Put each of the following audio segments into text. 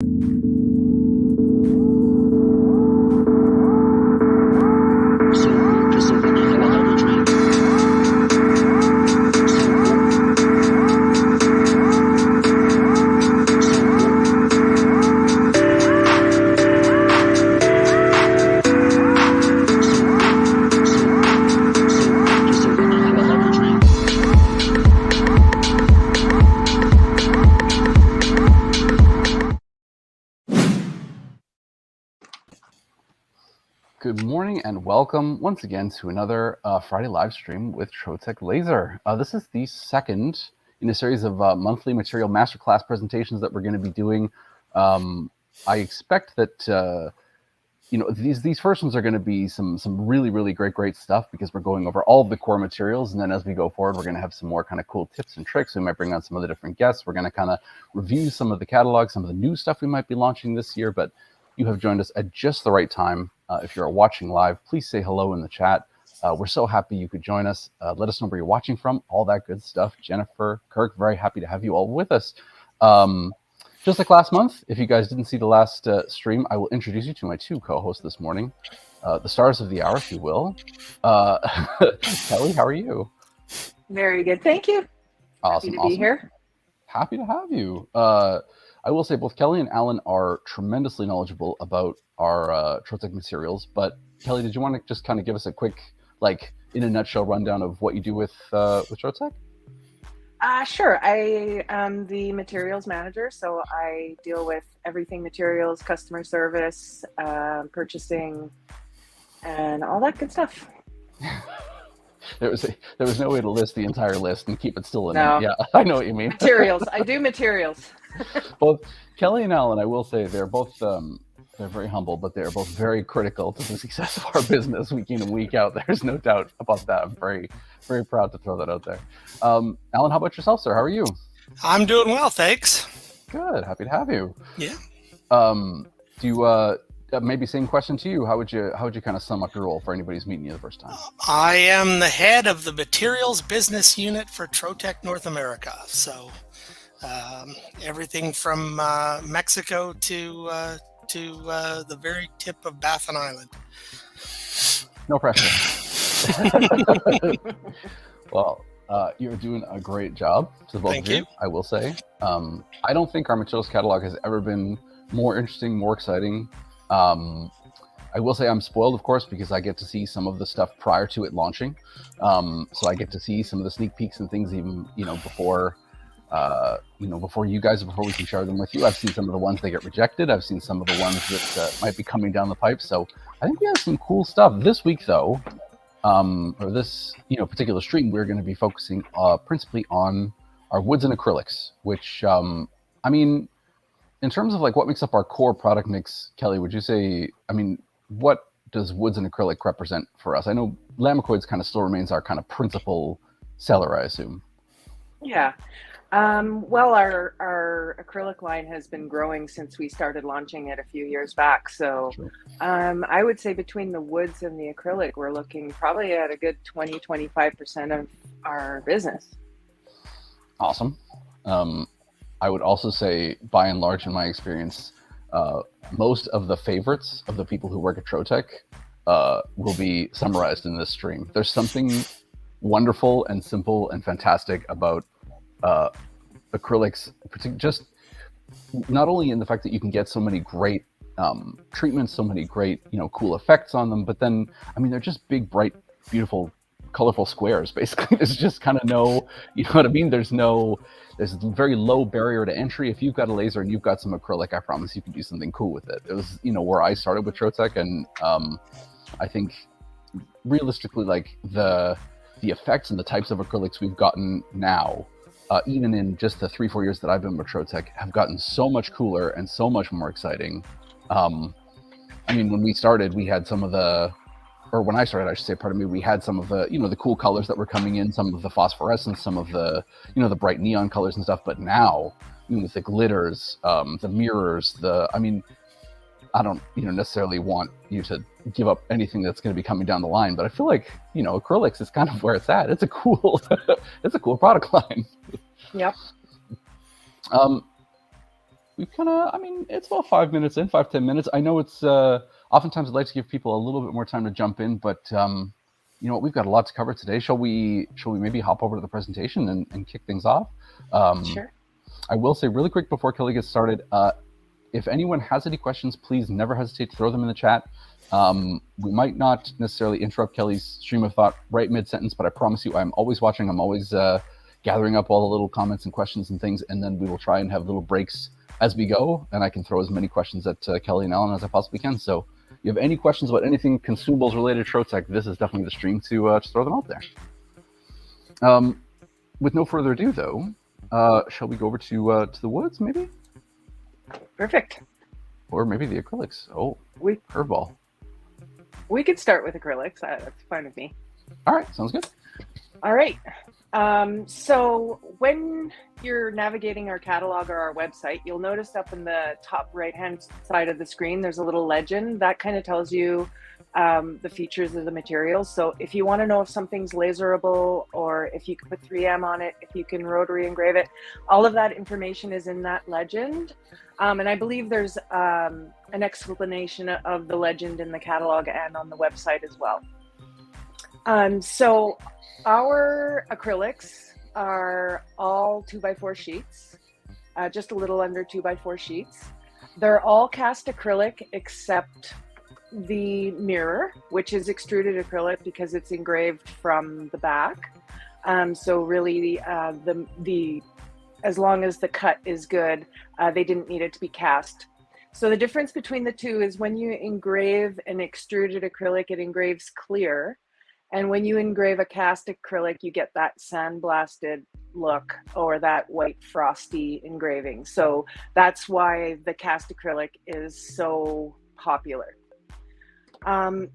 Good morning and welcome once again to another Friday live stream with Trotec Laser. This is the second in a series of monthly material masterclass presentations that we're going to be doing. I expect that these first ones are going to be some really great stuff because we're going over all of the core materials, and then as we go forward, we're going to have some more kind of cool tips and tricks. We might bring on some other different guests. We're going to kind of review some of the catalog, some of the new stuff we might be launching this year. But you have joined us at just the right time. If you're watching live, please say hello in the chat. We're so happy you could join us. Let us know where you're watching from, all that good stuff. Jennifer, Kirk, very happy to have you all with us. Just like last month, if you guys didn't see the last stream, I will introduce you to my two co-hosts this morning, the stars of the hour, if you will. Kelly, how are you? Very good, thank you. Awesome, Happy to be here. Happy to have you. I will say both Kelly and Alan are tremendously knowledgeable about our Trotec materials, but Kelly, did you want to just kind of give us a quick, like, in a nutshell rundown of what you do with Trotec? Sure. I am the materials manager, so I deal with everything materials, customer service, purchasing, and all that good stuff. There was no way to list the entire list and keep it still in No. it. Yeah, I know what you mean. Materials. I do materials. Both Kelly and Alan, I will say, they're both they're very humble, but they're both very critical to the success of our business week in and week out. There's no doubt about that. I'm very proud to throw that out there. Alan, how about yourself, sir? How are you? I'm doing well, thanks. Good. Happy to have you. Yeah. Do you maybe same question to you? How would you kind of sum up your role for anybody who's meeting you the first time? I am the head of the materials business unit for Trotec North America. So everything from Mexico to the very tip of Baffin Island. No pressure. Well, you're doing a great job to both of you, I will say. I don't think our materials catalog has ever been more interesting, more exciting. I will say I'm spoiled, of course, because I get to see some of the stuff prior to it launching. So I get to see some of the sneak peeks and things even, before you guys, before we can share them with you. I've seen some of the ones that get rejected. I've seen some of the ones that might be coming down the pipe. So I think we have some cool stuff this week, though. Or this, particular stream, we're going to be focusing principally on our woods and acrylics, which, in terms of like what makes up our core product mix, Kelly, would you say, what does woods and acrylic represent for us? I know Lamicoids kind of still remains our kind of principal seller, I assume. Yeah. Well, our acrylic line has been growing since we started launching it a few years back. So Sure. I would say between the woods and the acrylic, we're looking probably at a good 20-25% of our business. Awesome. I would also say, by and large, in my experience, most of the favorites of the people who work at Trotec will be summarized in this stream. There's something wonderful and simple and fantastic about acrylics, just not only in the fact that you can get so many great treatments, so many great, cool effects on them, but then, they're just big, bright, beautiful, colorful squares, basically. There's just kind of no, there's very low barrier to entry. If you've got a laser and you've got some acrylic, I promise you can do something cool with it. It was, where I started with Trotec, and I think realistically, like the effects and the types of acrylics we've gotten now, even in just the 3-4 years that I've been with Trotec, have gotten so much cooler and so much more exciting. When we started, we had some of the, or when I started, I should say, pardon me, we had some of the, the cool colors that were coming in, some of the phosphorescence, some of the, the bright neon colors and stuff. But now, with the glitters, the mirrors, I don't, necessarily want you to give up anything that's going to be coming down the line, but I feel like, acrylics is kind of where it's at. It's a cool, it's a cool product line. Yep. we've kind of, I mean, it's about 5 minutes in, 5-10 minutes. I know it's, oftentimes I'd like to give people a little bit more time to jump in, but you know what, we've got a lot to cover today. Shall we maybe hop over to the presentation and kick things off? Sure. I will say really quick before Kelly gets started, if anyone has any questions, please never hesitate to throw them in the chat. We might not necessarily interrupt Kelly's stream of thought right mid-sentence, but I promise you I'm always watching. I'm always gathering up all the little comments and questions and things, and then we will try and have little breaks as we go, and I can throw as many questions at Kelly and Alan as I possibly can. So if you have any questions about anything consumables related to Trotec, this is definitely the stream to throw them out there. With no further ado, though, shall we go over to the woods, maybe? Perfect. Or maybe the acrylics. Oh, curveball. We could start with acrylics. That's fine with me. All right, sounds good. All right. So when you're navigating our catalog or our website, you'll notice up in the top right-hand side of the screen, there's a little legend that kind of tells you the features of the materials. So if you want to know if something's laserable, or if you can put 3M on it, if you can rotary engrave it, all of that information is in that legend. And I believe there's an explanation of the legend in the catalog and on the website as well. So our acrylics are all 2x4 sheets, just a little under 2x4 sheets. They're all cast acrylic except the mirror, which is extruded acrylic because it's engraved from the back. So really as long as the cut is good, they didn't need it to be cast. So the difference between the two is when you engrave an extruded acrylic, it engraves clear. And when you engrave a cast acrylic, you get that sandblasted look or that white frosty engraving. So that's why the cast acrylic is so popular.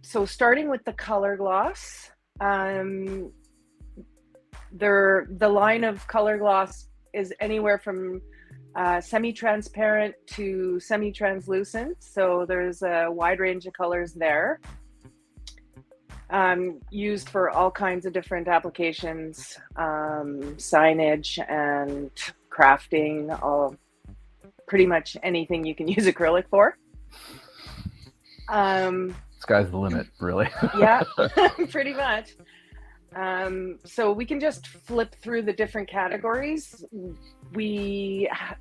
So starting with the color gloss, the line of color gloss is anywhere from semi-transparent to semi-translucent. So there's a wide range of colors there. Used for all kinds of different applications, signage and crafting, pretty much anything you can use acrylic for. Sky's the limit, really. Yeah, pretty much. So we can just flip through the different categories.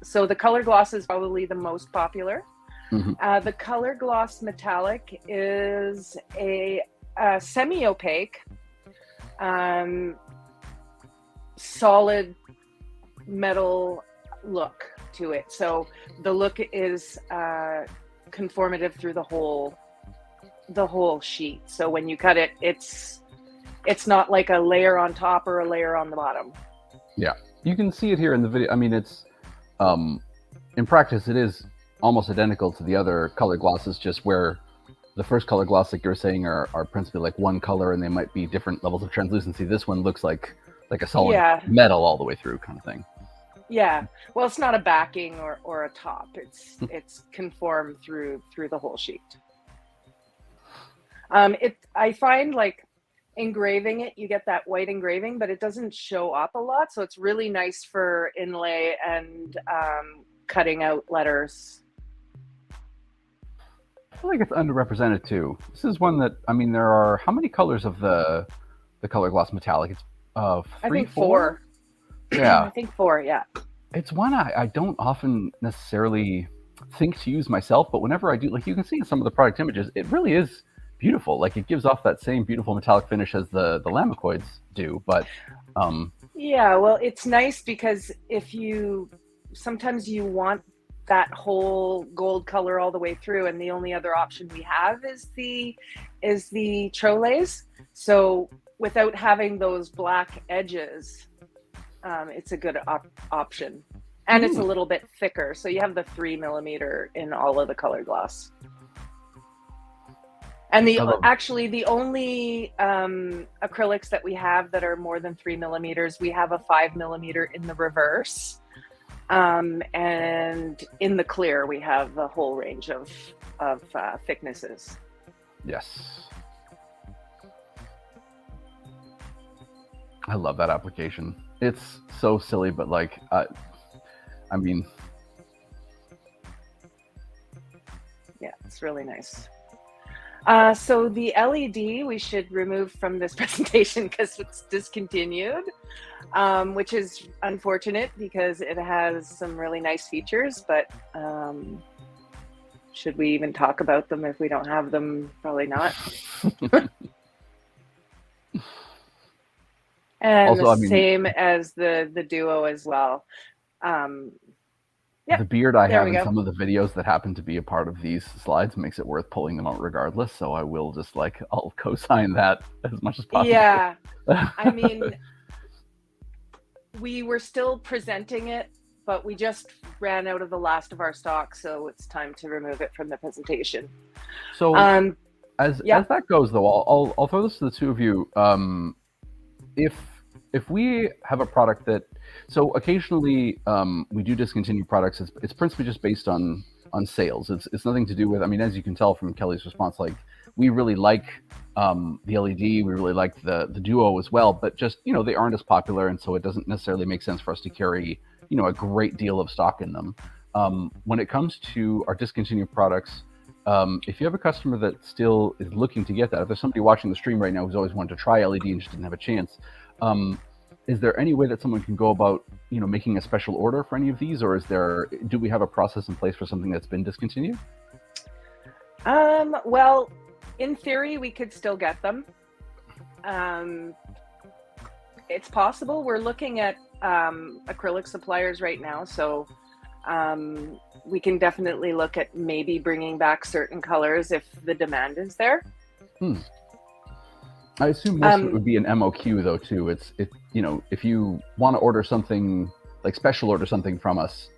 So the color gloss is probably the most popular. Mm-hmm. The color gloss metallic is a semi-opaque, solid metal look to it. So the look is conformative through the whole sheet. So when you cut it, it's not like a layer on top or a layer on the bottom. Yeah, you can see it here in the video. I mean, it's in practice, it is almost identical to the other color glosses, just where the first color gloss, like you were saying, are principally like one color, and they might be different levels of translucency. This one looks like a solid metal all the way through, kind of thing. Yeah, well, it's not a backing or a top. It's conformed through the whole sheet. I find like engraving it, you get that white engraving, but it doesn't show up a lot. So it's really nice for inlay and cutting out letters. I feel like it's underrepresented too. This is one that, I mean, there are, how many colors of the color gloss metallic? It's I think four. Yeah. I think 4, yeah. It's one I don't often necessarily think to use myself, but whenever I do, like you can see in some of the product images, it really is beautiful. Like it gives off that same beautiful metallic finish as the Lamicoids do, but yeah, well, it's nice because sometimes you want that whole gold color all the way through, and the only other option we have is the trolays. So without having those black edges, it's a good option, and it's a little bit thicker. So you have the 3mm in all of the color gloss. And actually the only acrylics that we have that are more than 3mm, we have a 5mm in the reverse. And in the clear, we have a whole range of thicknesses. Yes. I love that application. It's so silly, but like, I mean, Yeah, it's really nice. So the LED we should remove from this presentation because it's discontinued, which is unfortunate because it has some really nice features, but should we even talk about them if we don't have them? Probably not. And Also, the I mean, same as the Duo as well. Yeah, the beard I there have we in go. some of the videos that happen to be a part of these slides makes it worth pulling them out regardless. So I will just I'll co-sign that as much as possible. Yeah, I mean, we were still presenting it, but we just ran out of the last of our stock, so it's time to remove it from the presentation. So as that goes, though, I'll throw this to the two of you. If we have a product that, so occasionally we do discontinue products, it's principally just based on sales. It's nothing to do with, I mean, as you can tell from Kelly's response, like we really like the LED, we really like the Duo as well, but just, you know, they aren't as popular, and so it doesn't necessarily make sense for us to carry, you know, a great deal of stock in them. When it comes to our discontinued products, if you have a customer that still is looking to get that, if there's somebody watching the stream right now who's always wanted to try LED and just didn't have a chance, is there any way that someone can go about, you know, making a special order for any of these, or do we have a process in place for something that's been discontinued? Well, in theory, we could still get them. It's possible. We're looking at acrylic suppliers right now, so we can definitely look at maybe bringing back certain colors if the demand is there. I assume most of it would be an MOQ though too. It you know, if you want to order something, like special order something from us,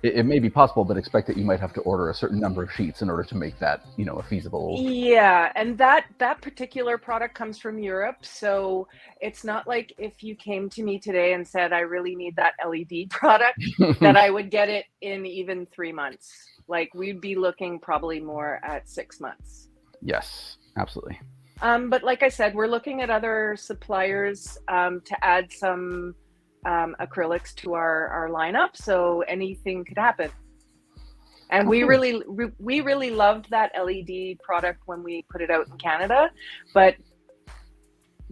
it may be possible, but expect that you might have to order a certain number of sheets in order to make that, you know, a feasible. Yeah, and that particular product comes from Europe, so it's not like if you came to me today and said I really need that LED product that I would get it in even 3 months. Like we'd be looking probably more at 6 months. Yes, absolutely. But like I said, we're looking at other suppliers to add some acrylics to our lineup, so anything could happen. And we really loved that LED product when we put it out in Canada, but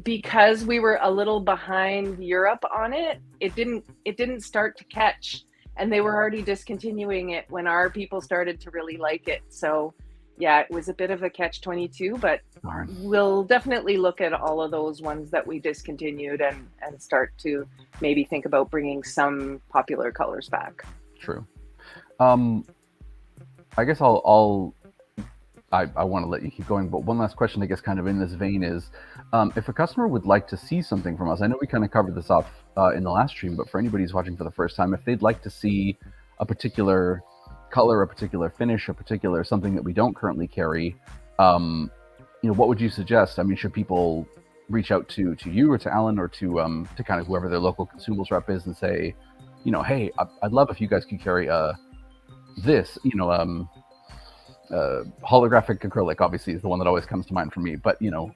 because we were a little behind Europe on it, it didn't start to catch, and they were already discontinuing it when our people started to really like it. So yeah, it was a bit of a catch-22, but we'll definitely look at all of those ones that we discontinued and start to maybe think about bringing some popular colors back. True. I guess I want to let you keep going, but one last question, I guess, kind of in this vein is, if a customer would like to see something from us, I know we kind of covered this off in the last stream, but for anybody who's watching for the first time, if they'd like to see a particular color, a particular finish, a particular something that we don't currently carry, you know, what would you suggest? I mean, should people reach out to you or to Alan or to kind of whoever their local consumables rep is and say, you know, hey, I'd love if you guys could carry this, you know, holographic acrylic obviously is the one that always comes to mind for me, but you know,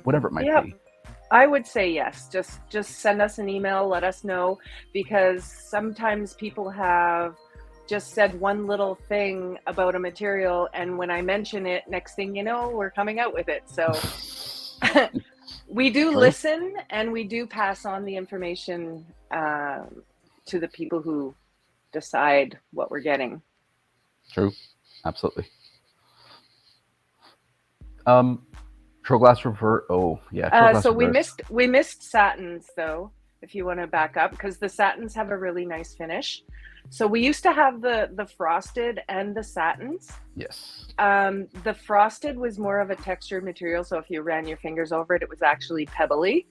whatever it might be. I would say yes. Just send us an email, let us know, because sometimes people have just said one little thing about a material, and when I mention it, next thing you know, we're coming out with it. So we do listen, and we do pass on the information to the people who decide what we're getting. True, absolutely. Troglass refer. Oh yeah. So we missed satins though. If you want to back up, because the satins have a really nice finish. So we used to have the frosted and the satins. Yes. The frosted was more of a textured material, so if you ran your fingers over it, it was actually pebbly.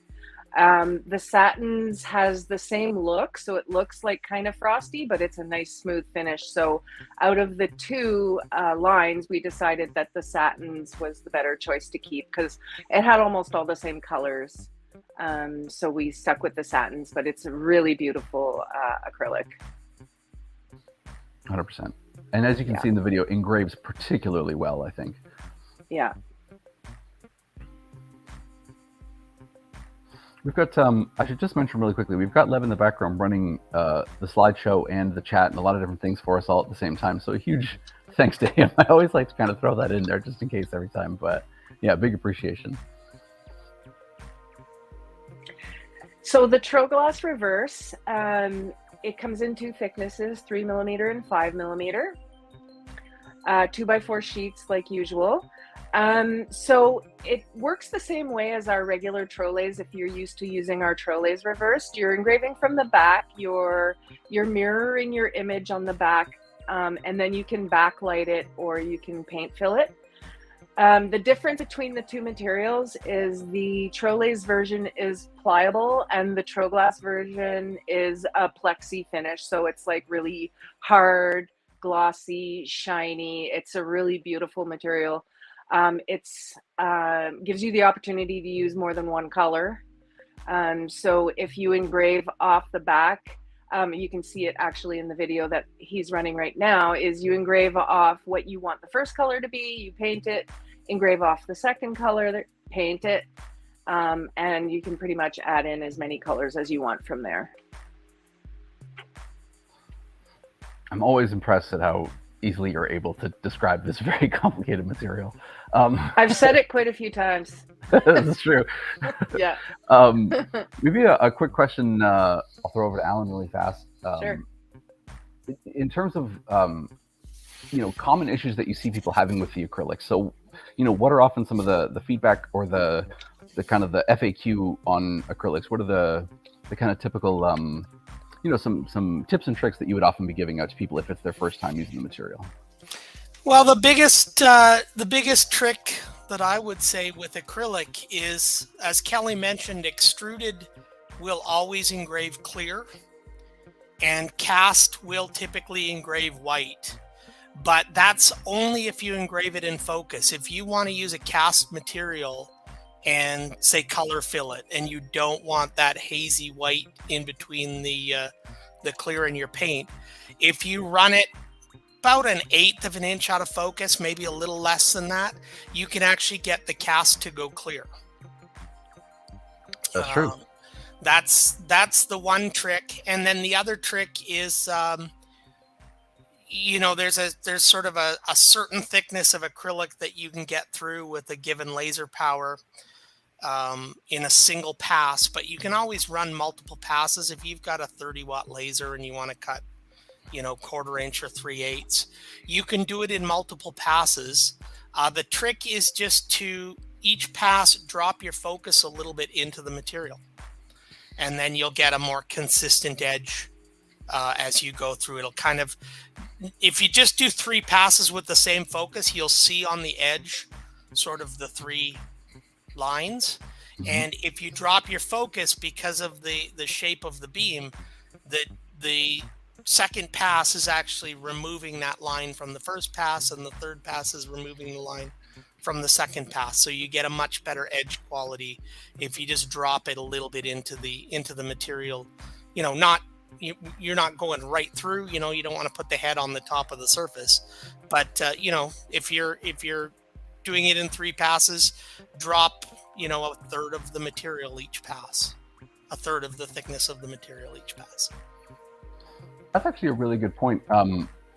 The satins has the same look, so it looks like kind of frosty, but it's a nice smooth finish. So out of the two lines, we decided that the satins was the better choice to keep because it had almost all the same colors. So we stuck with the satins, but it's a really beautiful acrylic. 100%. And as you can see in the video, engraves particularly well, I think. Yeah. We've got, I should just mention really quickly, we've got Lev in the background running the slideshow and the chat and a lot of different things for us all at the same time. So a huge Thanks, Dave. I always like to kind of throw that in there just in case every time, but yeah, big appreciation. So the Troglass reverse, it comes in two thicknesses, 3mm and 5mm, 2x4 sheets like usual. So it works the same way as our regular trolleys. If you're used to using our trolleys reversed, you're engraving from the back, you're mirroring your image on the back, and then you can backlight it or you can paint fill it. The difference between the two materials is the trolleys version is pliable and the Troglass version is a plexi finish. So it's like really hard, glossy, shiny. It's a really beautiful material. It's gives you the opportunity to use more than one color. So if you engrave off the back, you can see it actually in the video that he's running right now, is you engrave off what you want the first color to be, you paint it, engrave off the second color, paint it, and you can pretty much add in as many colors as you want from there. I'm always impressed at how easily you're able to describe this very complicated material. I've said it quite a few times. This is true. Yeah. Maybe a quick question I'll throw over to Alan really fast. Sure. In terms of common issues that you see people having with the acrylics. So, what are often some of the feedback or the kind of the FAQ on acrylics? What are the kind of typical some tips and tricks that you would often be giving out to people if it's their first time using the material? Well, the biggest trick that I would say with acrylic is, as Kelly mentioned, extruded will always engrave clear, and cast will typically engrave white. But that's only if you engrave it in focus. If you want to use a cast material and say color fill it, and you don't want that hazy white in between the clear and your paint, if you run it about 1/8 of an inch out of focus, maybe a little less than that, you can actually get the cast to go clear. That's true. That's the one trick. And then the other trick is there's sort of a certain thickness of acrylic that you can get through with a given laser power in a single pass, but you can always run multiple passes. If you've got a 30-watt laser and you want to cut 1/4 inch or 3/8, you can do it in multiple passes. The trick is just to each pass drop your focus a little bit into the material, and then you'll get a more consistent edge as you go through. It'll kind of, if you just do 3 passes with the same focus, you'll see on the edge sort of the 3 lines. Mm-hmm. And if you drop your focus because of the shape of the beam, the second pass is actually removing that line from the first pass, and the third pass is removing the line from the second pass. So you get a much better edge quality if you just drop it a little bit into the material. You're not going right through. You don't want to put the head on the top of the surface, but if you're doing it in 3 passes, drop 1/3 of the material each pass, 1/3 of the thickness of the material each pass. That's actually a really good point.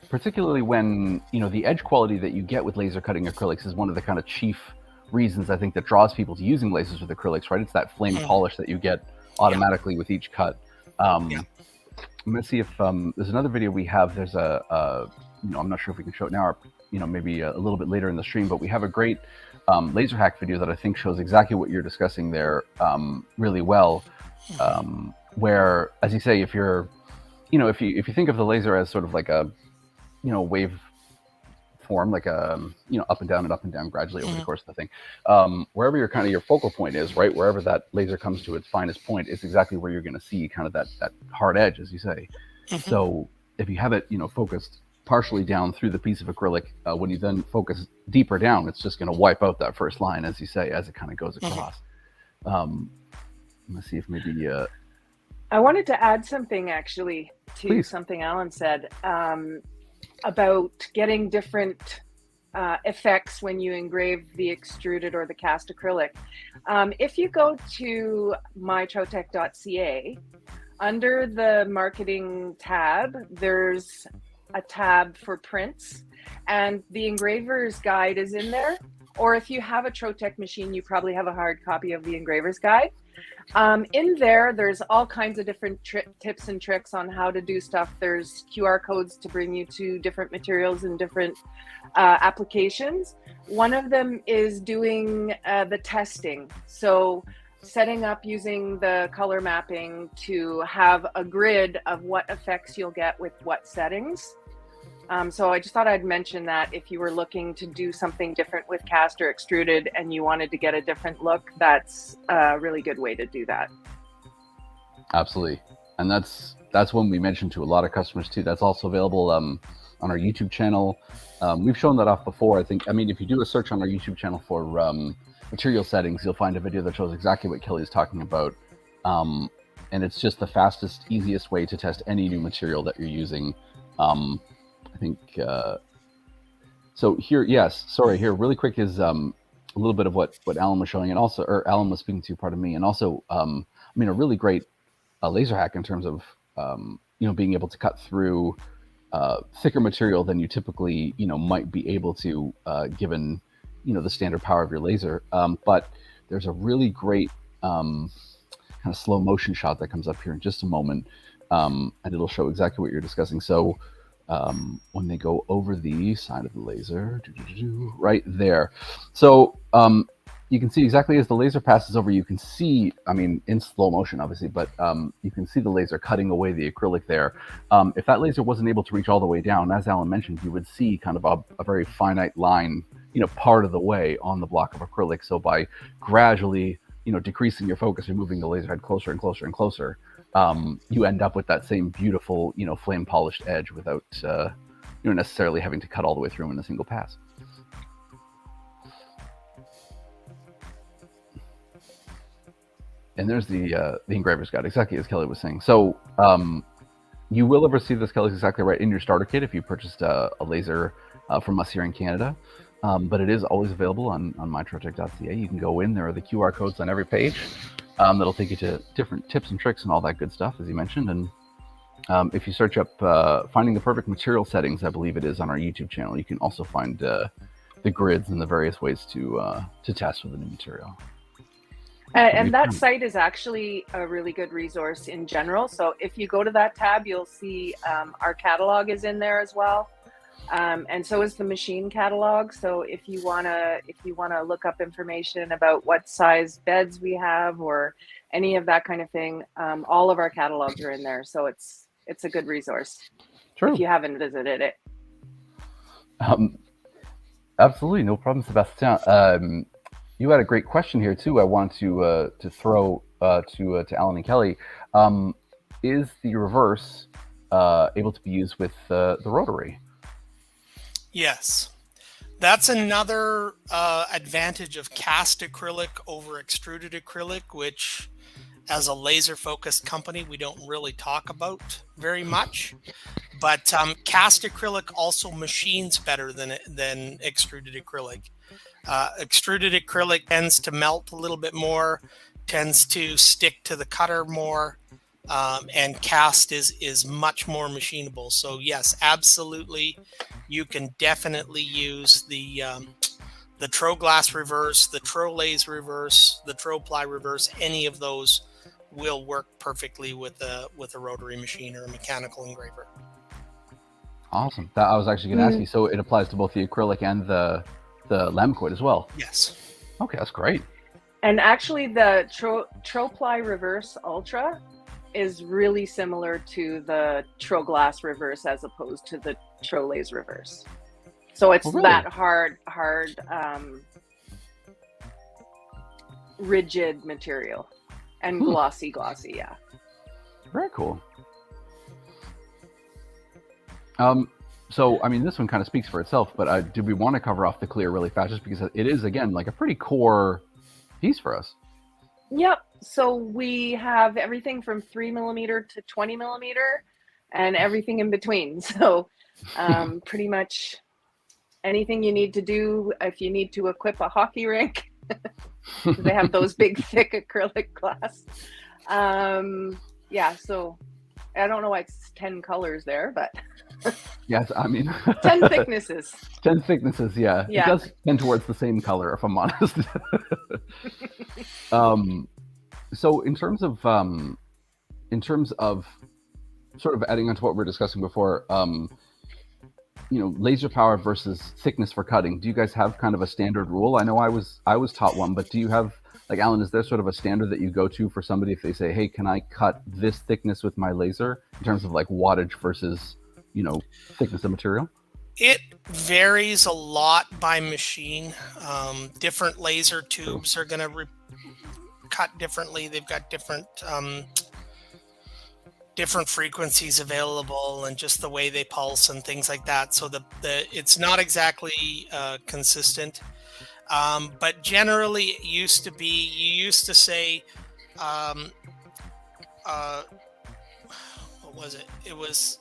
Particularly when, the edge quality that you get with laser cutting acrylics is one of the kind of chief reasons I think that draws people to using lasers with acrylics, right? It's that flame polish that you get automatically with each cut. I'm going to see if there's another video we have. There's I'm not sure if we can show it now or, maybe a little bit later in the stream, but we have a great laser hack video that I think shows exactly what you're discussing there really well. Where, as you say, if you're, if you think of the laser as sort of like a, wave form, like a, up and down gradually over the course of the thing, wherever your focal point is, right, wherever that laser comes to its finest point is exactly where you're going to see kind of that hard edge, as you say. So if you have it, focused partially down through the piece of acrylic, when you then focus deeper down, it's just going to wipe out that first line, as you say, as it kind of goes across. Let's see if maybe I wanted to add something actually to Please. Something Alan said about getting different effects when you engrave the extruded or the cast acrylic. If you go to mytrotec.ca, under the marketing tab, there's a tab for prints, and the engraver's guide is in there. Or if you have a Trotec machine, you probably have a hard copy of the engraver's guide. In there, there's all kinds of different tips and tricks on how to do stuff. There's QR codes to bring you to different materials and different applications. One of them is doing the testing. So setting up using the color mapping to have a grid of what effects you'll get with what settings. So I just thought I'd mention that if you were looking to do something different with cast or extruded and you wanted to get a different look, that's a really good way to do that. Absolutely. And that's one we mentioned to a lot of customers too. That's also available on our YouTube channel. We've shown that off before. I mean, if you do a search on our YouTube channel for material settings, you'll find a video that shows exactly what Kelly is talking about. And it's just the fastest, easiest way to test any new material that you're using. I think, so here, yes, sorry, here really quick is a little bit of what Alan was showing, and also, or Alan was speaking to, pardon me, and also, I mean, a really great laser hack in terms of, you know, being able to cut through thicker material than you typically, you know, might be able to, given, you know, the standard power of your laser. But there's a really great kind of slow motion shot that comes up here in just a moment, and it'll show exactly what you're discussing. So, when they go over the side of the laser, right there. So you can see exactly as the laser passes over, you can see, I mean, in slow motion, obviously, but you can see the laser cutting away the acrylic there. If that laser wasn't able to reach all the way down, as Alan mentioned, you would see kind of a very finite line, you know, part of the way on the block of acrylic. So by gradually, you know, decreasing your focus and moving the laser head closer and closer and closer, you end up with that same beautiful, you know, flame polished edge without, you know, necessarily having to cut all the way through in a single pass. And there's the engraver's guide, exactly as Kelly was saying. So you will ever see this, Kelly's exactly right, in your starter kit if you purchased a laser from us here in Canada. But it is always available on mytrotec.ca. You can go in, there are the QR codes on every page. That'll take you to different tips and tricks and all that good stuff, as you mentioned. And if you search up finding the perfect material settings, I believe it is on our YouTube channel, you can also find the grids and the various ways to test with a new material. And that site is actually a really good resource in general. So if you go to that tab, you'll see our catalog is in there as well. And so is the machine catalog. So if you wanna look up information about what size beds we have or any of that kind of thing, all of our catalogs are in there. So it's a good resource. True. If you haven't visited it. Absolutely, no problem, Sebastian. You had a great question here too. I want to throw to Alan and Kelly. Is the reverse able to be used with the rotary? Yes, that's another advantage of cast acrylic over extruded acrylic, which as a laser focused company, we don't really talk about very much. But cast acrylic also machines better than extruded acrylic. Extruded acrylic tends to melt a little bit more, tends to stick to the cutter more. And cast is much more machinable. So yes, absolutely, you can definitely use the Troglass reverse, the Trolaze reverse, the Troply reverse. Any of those will work perfectly with a rotary machine or a mechanical engraver. Awesome. That I was actually going to ask you. So it applies to both the acrylic and the laminacoid as well. Yes. Okay, that's great. And actually, the Troply reverse ultra is really similar to the Troglass reverse as opposed to the Trolaze reverse. So it's that hard, rigid material and glossy, yeah. Very cool. So, I mean, this one kind of speaks for itself, but do we want to cover off the clear really fast just because it is, again, like a pretty core piece for us? Yep. So we have everything from 3mm to 20mm and everything in between. So pretty much anything you need to do if you need to equip a hockey rink. They have those big, thick acrylic glass. Yeah, so I don't know why it's 10 colors there, but Yes, I mean, 10 thicknesses. 10 thicknesses, yeah. Yeah. It does tend towards the same color, if I'm honest. So in terms of sort of adding on to what we were discussing before, laser power versus thickness for cutting, do you guys have kind of a standard rule? I know I was taught one, but do you have, like, Alan, is there sort of a standard that you go to for somebody if they say, hey, can I cut this thickness with my laser, in terms of like wattage versus, thickness of material? It varies a lot by machine. Different laser tubes are going to cut differently. They've got different frequencies available, and just the way they pulse and things like that. So it's not exactly consistent. But generally, it used to be, you used to say, what was it? It was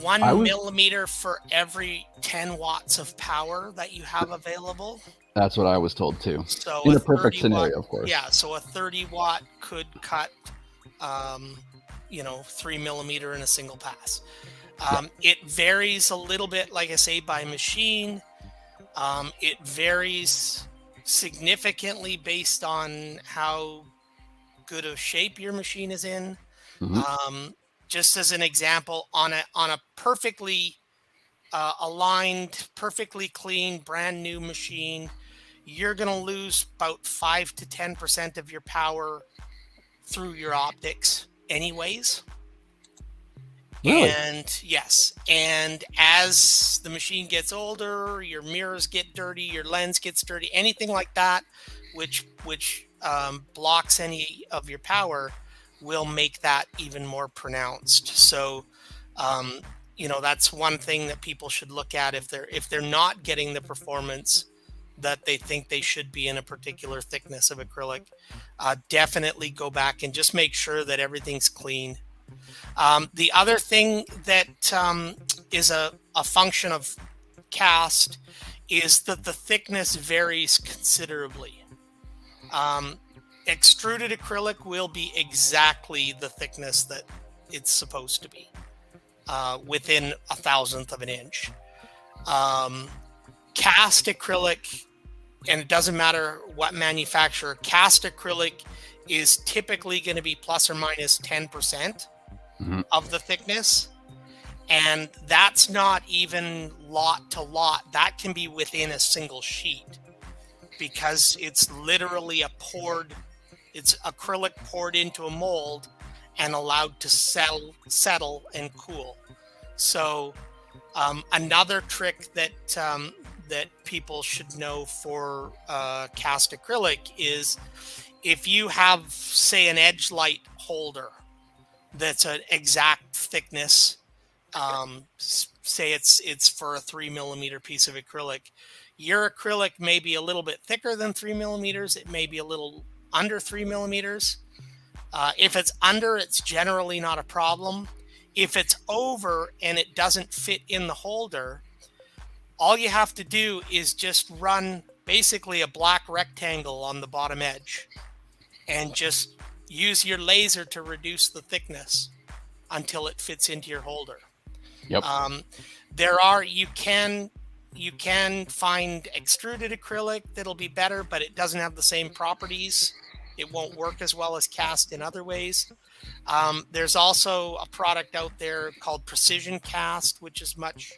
1 millimeter for every 10 watts of power that you have available. That's what I was told too. So in a perfect scenario, of course. Yeah, so a 30 watt could cut 3 millimeter in a single pass. It varies a little bit, like I say, by machine. It varies significantly based on how good of shape your machine is in. Just as an example, on a perfectly aligned, perfectly clean, brand new machine, you're going to lose about 5 to 10% of your power through your optics anyways. Really? And yes, and as the machine gets older, your mirrors get dirty, your lens gets dirty, anything like that, which blocks any of your power, will make that even more pronounced. So, that's one thing that people should look at if they're not getting the performance that they think they should be in a particular thickness of acrylic. Definitely go back and just make sure that everything's clean. The other thing that is a function of cast is that the thickness varies considerably. Extruded acrylic will be exactly the thickness that it's supposed to be, within 1/1000th of an inch. Cast acrylic, and it doesn't matter what manufacturer, cast acrylic is typically going to be plus or minus 10% of the thickness. And that's not even lot to lot. That can be within a single sheet, because it's literally it's acrylic poured into a mold and allowed to settle and cool. So another trick that people should know for cast acrylic is, if you have, say, an edge light holder that's an exact thickness, say it's for a 3 millimeter piece of acrylic, your acrylic may be a little bit thicker than 3 millimeters. It may be a little under 3 millimeters. If it's under, it's generally not a problem. If it's over and it doesn't fit in the holder, all you have to do is just run basically a black rectangle on the bottom edge and just use your laser to reduce the thickness until it fits into your holder. Yep. You can find extruded acrylic that'll be better, but it doesn't have the same properties. It won't work as well as cast in other ways. There's also a product out there called Precision Cast, which is much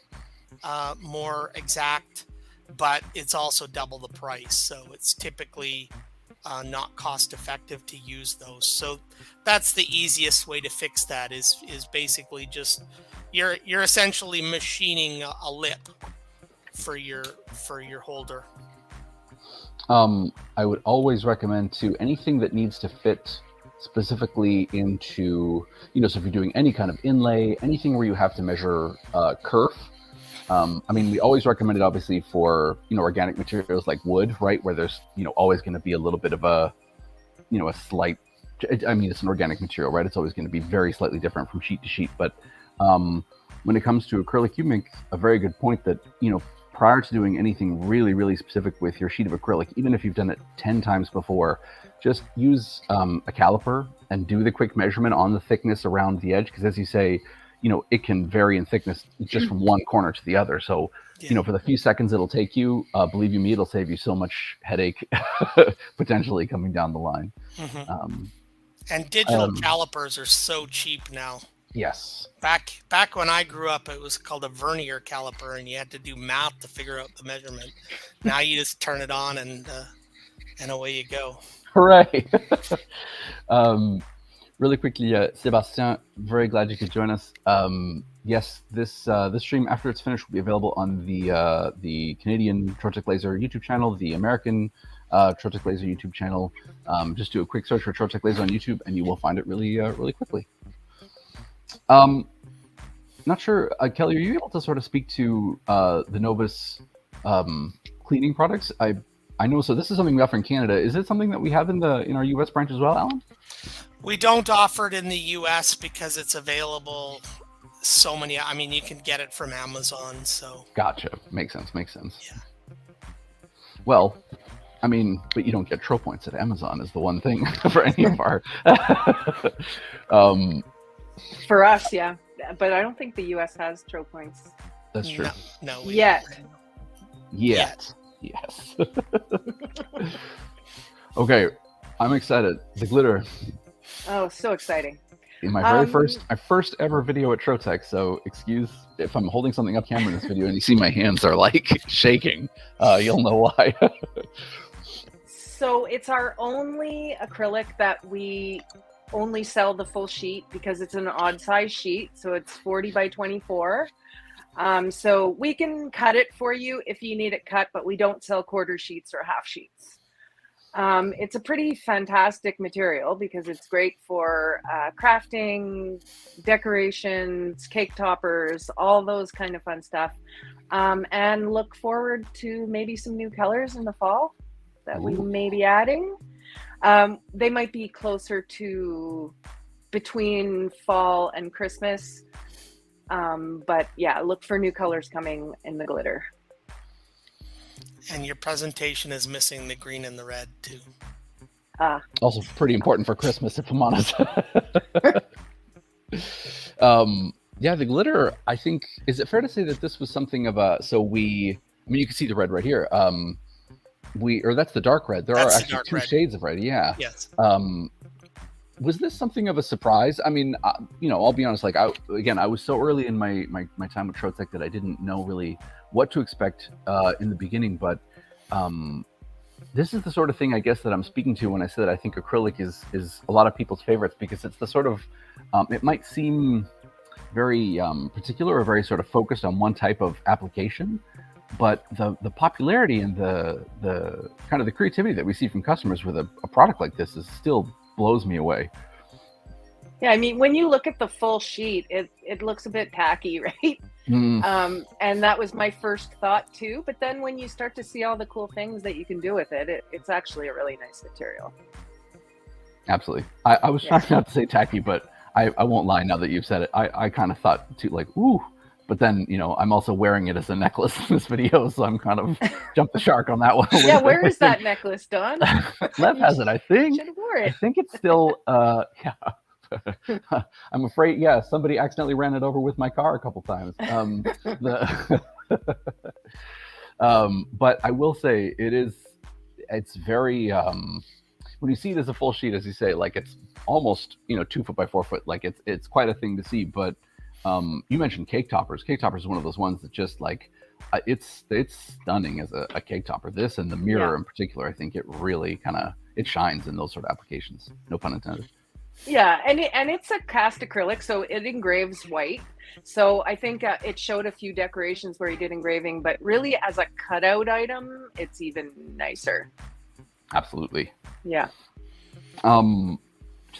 more exact, but it's also double the price. So it's typically not cost effective to use those. So that's the easiest way to fix that, is basically just you're essentially machining a lip for your holder. I would always recommend to anything that needs to fit specifically into, so if you're doing any kind of inlay, anything where you have to measure kerf. We always recommend it obviously for, organic materials like wood, right? Where there's, always going to be a little bit of a slight, it's an organic material, right? It's always going to be very slightly different from sheet to sheet. But when it comes to acrylic, you make a very good point that, prior to doing anything really, really specific with your sheet of acrylic, even if you've done it 10 times before, just use a caliper and do the quick measurement on the thickness around the edge. Because as you say, it can vary in thickness just from one corner to the other. So, for the few seconds it'll take you, believe you me, it'll save you so much headache potentially coming down the line. And digital calipers are so cheap now. Yes. Back when I grew up, it was called a vernier caliper, and you had to do math to figure out the measurement. Now you just turn it on and away you go. Hooray! Really quickly, Sébastien, very glad you could join us. Yes, this stream, after it's finished, will be available on the Canadian Trotec Laser YouTube channel, the American Trotec Laser YouTube channel. Just do a quick search for Trotec Laser on YouTube, and you will find it really quickly. Not sure, Kelly, are you able to sort of speak to the Novus cleaning products? I know, so this is something we offer in Canada. Is it something that we have in our US branch as well, Alan? We don't offer it in the US because it's available so many. I mean, you can get it from Amazon, so. Gotcha. Makes sense. Yeah. Well, I mean, but you don't get Tro points at Amazon is the one thing for any of our. For us, yeah. But I don't think the US has Tro points. That's true. No. Yet. Yes. Okay, I'm excited. The glitter. Oh, so exciting. In my first ever video at Trotec, so excuse if I'm holding something up camera in this video and you see my hands are like shaking, you'll know why. So it's our only acrylic that we only sell the full sheet because it's an odd size sheet. So it's 40 by 24. So we can cut it for you if you need it cut, but we don't sell quarter sheets or half sheets. It's a pretty fantastic material because it's great for crafting, decorations, cake toppers, all those kind of fun stuff. And look forward to maybe some new colors in the fall that we may be adding. They might be closer to between fall and Christmas. But yeah, look for new colors coming in the glitter. And your presentation is missing the green and the red too. Also pretty important for Christmas, if I'm honest. Yeah, the glitter, I think, is it fair to say that this was something of a, you can see the red right here. That's the dark red. That's actually two shades of red. Yeah. Yes. Was this something of a surprise? I mean, I'll be honest, I was so early in my time with Trotec that I didn't know really what to expect in the beginning, but this is the sort of thing, I guess, that I'm speaking to when I said I think acrylic is a lot of people's favorites, because it's the sort of, it might seem very particular or very sort of focused on one type of application, but the popularity and the kind of the creativity that we see from customers with a product like this is still blows me away. Yeah, I mean, when you look at the full sheet, it looks a bit tacky, right? And that was my first thought too. But then when you start to see all the cool things that you can do with it, it's actually a really nice material. Absolutely. I was trying not to say tacky, but I won't lie now that you've said it. I kind of thought too, like, ooh. But then, I'm also wearing it as a necklace in this video, so I'm kind of jumped the shark on that one. Yeah, where is that necklace, Don? Lev has it, I think. Should have wore it. I think it's still, yeah. I'm afraid, yeah, somebody accidentally ran it over with my car a couple times. But I will say it's very, when you see it as a full sheet, as you say, like it's almost, 2 foot by 4 foot, like it's quite a thing to see. But you mentioned cake toppers. Cake toppers is one of those ones that just like, it's stunning as a cake topper. This and the mirror in particular, I think it really it shines in those sort of applications. No pun intended. Yeah, and it's a cast acrylic, so it engraves white. So I think it showed a few decorations where he did engraving, but really as a cutout item, it's even nicer. Absolutely. Yeah. To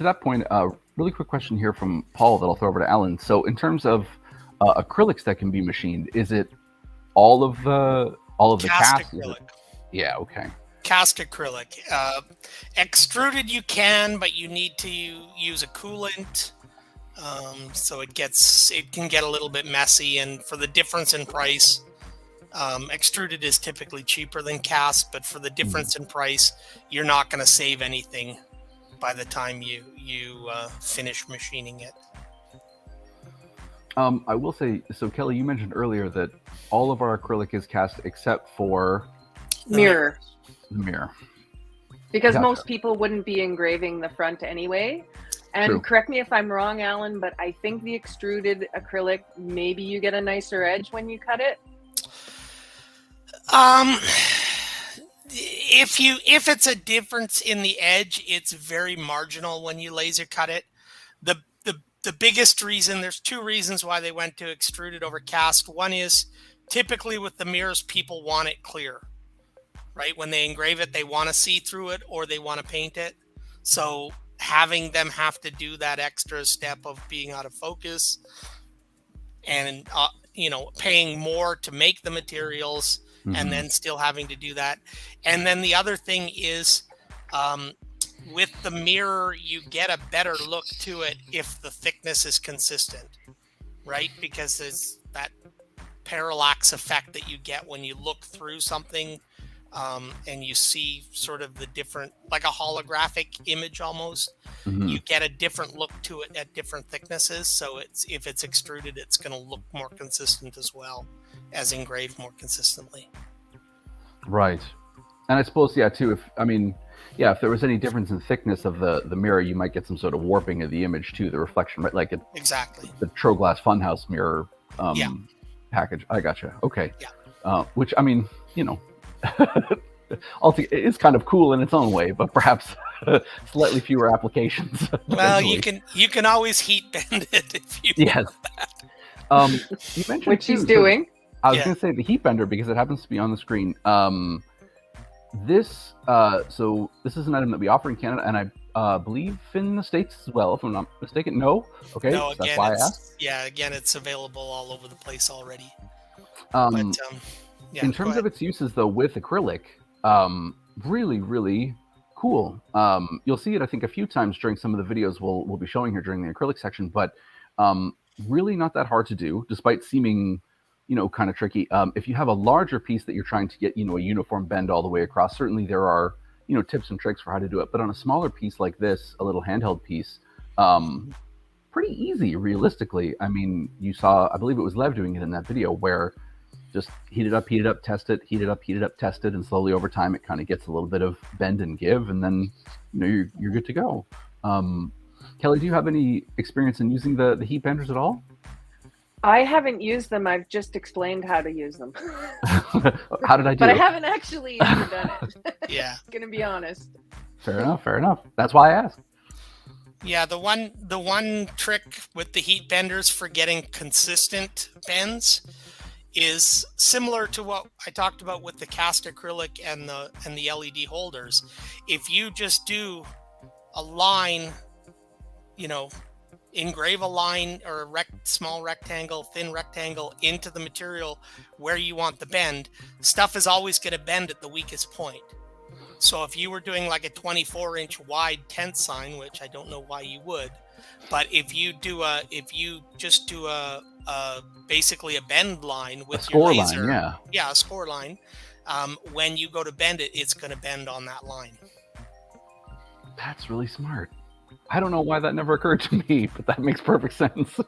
that point, really quick question here from Paul that I'll throw over to Alan. So in terms of acrylics that can be machined, is it all of the cast acrylic? Yeah. Okay. Cast acrylic. Extruded you can, but you need to use a coolant, so it can get a little bit messy. And for the difference in price, extruded is typically cheaper than cast, but for the difference in price, you're not going to save anything by the time you finish machining it. I will say, so Kelly, you mentioned earlier that all of our acrylic is cast except for The Mirror. the mirror. Because Gotcha. most people wouldn't be engraving the front anyway. And True. correct me if I'm wrong, Alan, but I think the extruded acrylic, maybe you get a nicer edge when you cut it. If it's a difference in the edge, it's very marginal when you laser cut it. The biggest reason, there's two reasons why they went to extruded over cast. One is typically with the mirrors, people want it clear, right? When they engrave it, they want to see through it or they want to paint it. So having them have to do that extra step of being out of focus and paying more to make the materials and then still having to do that. And then the other thing is with the mirror, you get a better look to it if the thickness is consistent, right? Because there's that parallax effect that you get when you look through something and you see sort of the different, like a holographic image almost. You get a different look to it at different thicknesses. So if it's extruded, it's going to look more consistent as well as engraved more consistently. Right. And I suppose, yeah, too, if there was any difference in thickness of the mirror, you might get some sort of warping of the image too, the reflection, right? Like Exactly. the Troglass Funhouse mirror package. I gotcha. Okay. Yeah. Which, it's kind of cool in its own way, but perhaps slightly fewer applications. Well, you can always heat bend it if you yes. You mentioned Which he's too, doing. I was going to say the heat bender because it happens to be on the screen. This is an item that we offer in Canada, and I believe in the States as well, if I'm not mistaken. No? Okay, No, so that's why I asked. Yeah, again, it's available all over the place already. In terms of its uses, though, with acrylic, really, really cool. You'll see it, I think, a few times during some of the videos we'll be showing here during the acrylic section, but really not that hard to do, despite seeming kind of tricky. If you have a larger piece that you're trying to get, a uniform bend all the way across, certainly there are, tips and tricks for how to do it. But on a smaller piece like this, a little handheld piece, pretty easy, realistically. I mean, you saw, I believe it was Lev doing it in that video where just heat it up, test it, heat it up, test it, and slowly over time it kind of gets a little bit of bend and give, and then you're good to go. Kelly, do you have any experience in using the heat benders at all? I haven't used them. I've just explained how to use them. How did I do? But I haven't actually ever done it. Yeah. Gonna be honest. Fair enough. That's why I asked. Yeah, the one trick with the heat benders for getting consistent bends is similar to what I talked about with the cast acrylic and the LED holders. If you just do a line, engrave a line or a small rectangle, thin rectangle into the material where you want the bend, stuff is always going to bend at the weakest point. So if you were doing like a 24-inch wide tent sign, which I don't know why you would, but if you just do basically a bend line with your laser, line, a score line, when you go to bend it, it's going to bend on that line. That's really smart. I don't know why that never occurred to me, but that makes perfect sense.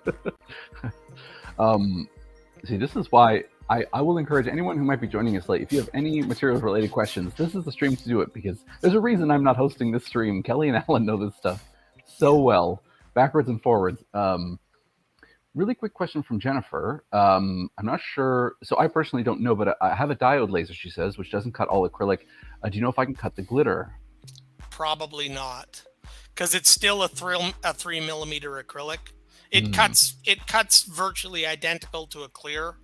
See, this is why I will encourage anyone who might be joining us late, if you have any materials-related questions, this is the stream to do it, because there's a reason I'm not hosting this stream. Kelly and Alan know this stuff so well, backwards and forwards. Really quick question from Jennifer. I'm not sure, so I personally don't know, but I have a diode laser, she says, which doesn't cut all acrylic. Do you know if I can cut the glitter? Probably not, because it's still a 3 millimeter acrylic. It cuts virtually identical to a clear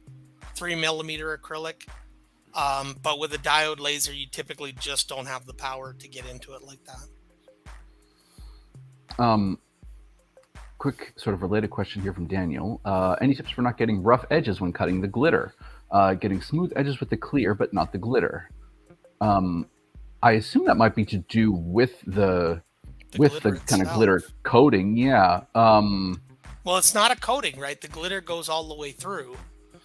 3 millimeter acrylic, but with a diode laser, you typically just don't have the power to get into it like that. Quick sort of related question here from Daniel. Any tips for not getting rough edges when cutting the glitter? Getting smooth edges with the clear, but not the glitter. I assume that might be to do with the kind of glitter coating. Yeah. Well, it's not a coating, right? The glitter goes all the way through.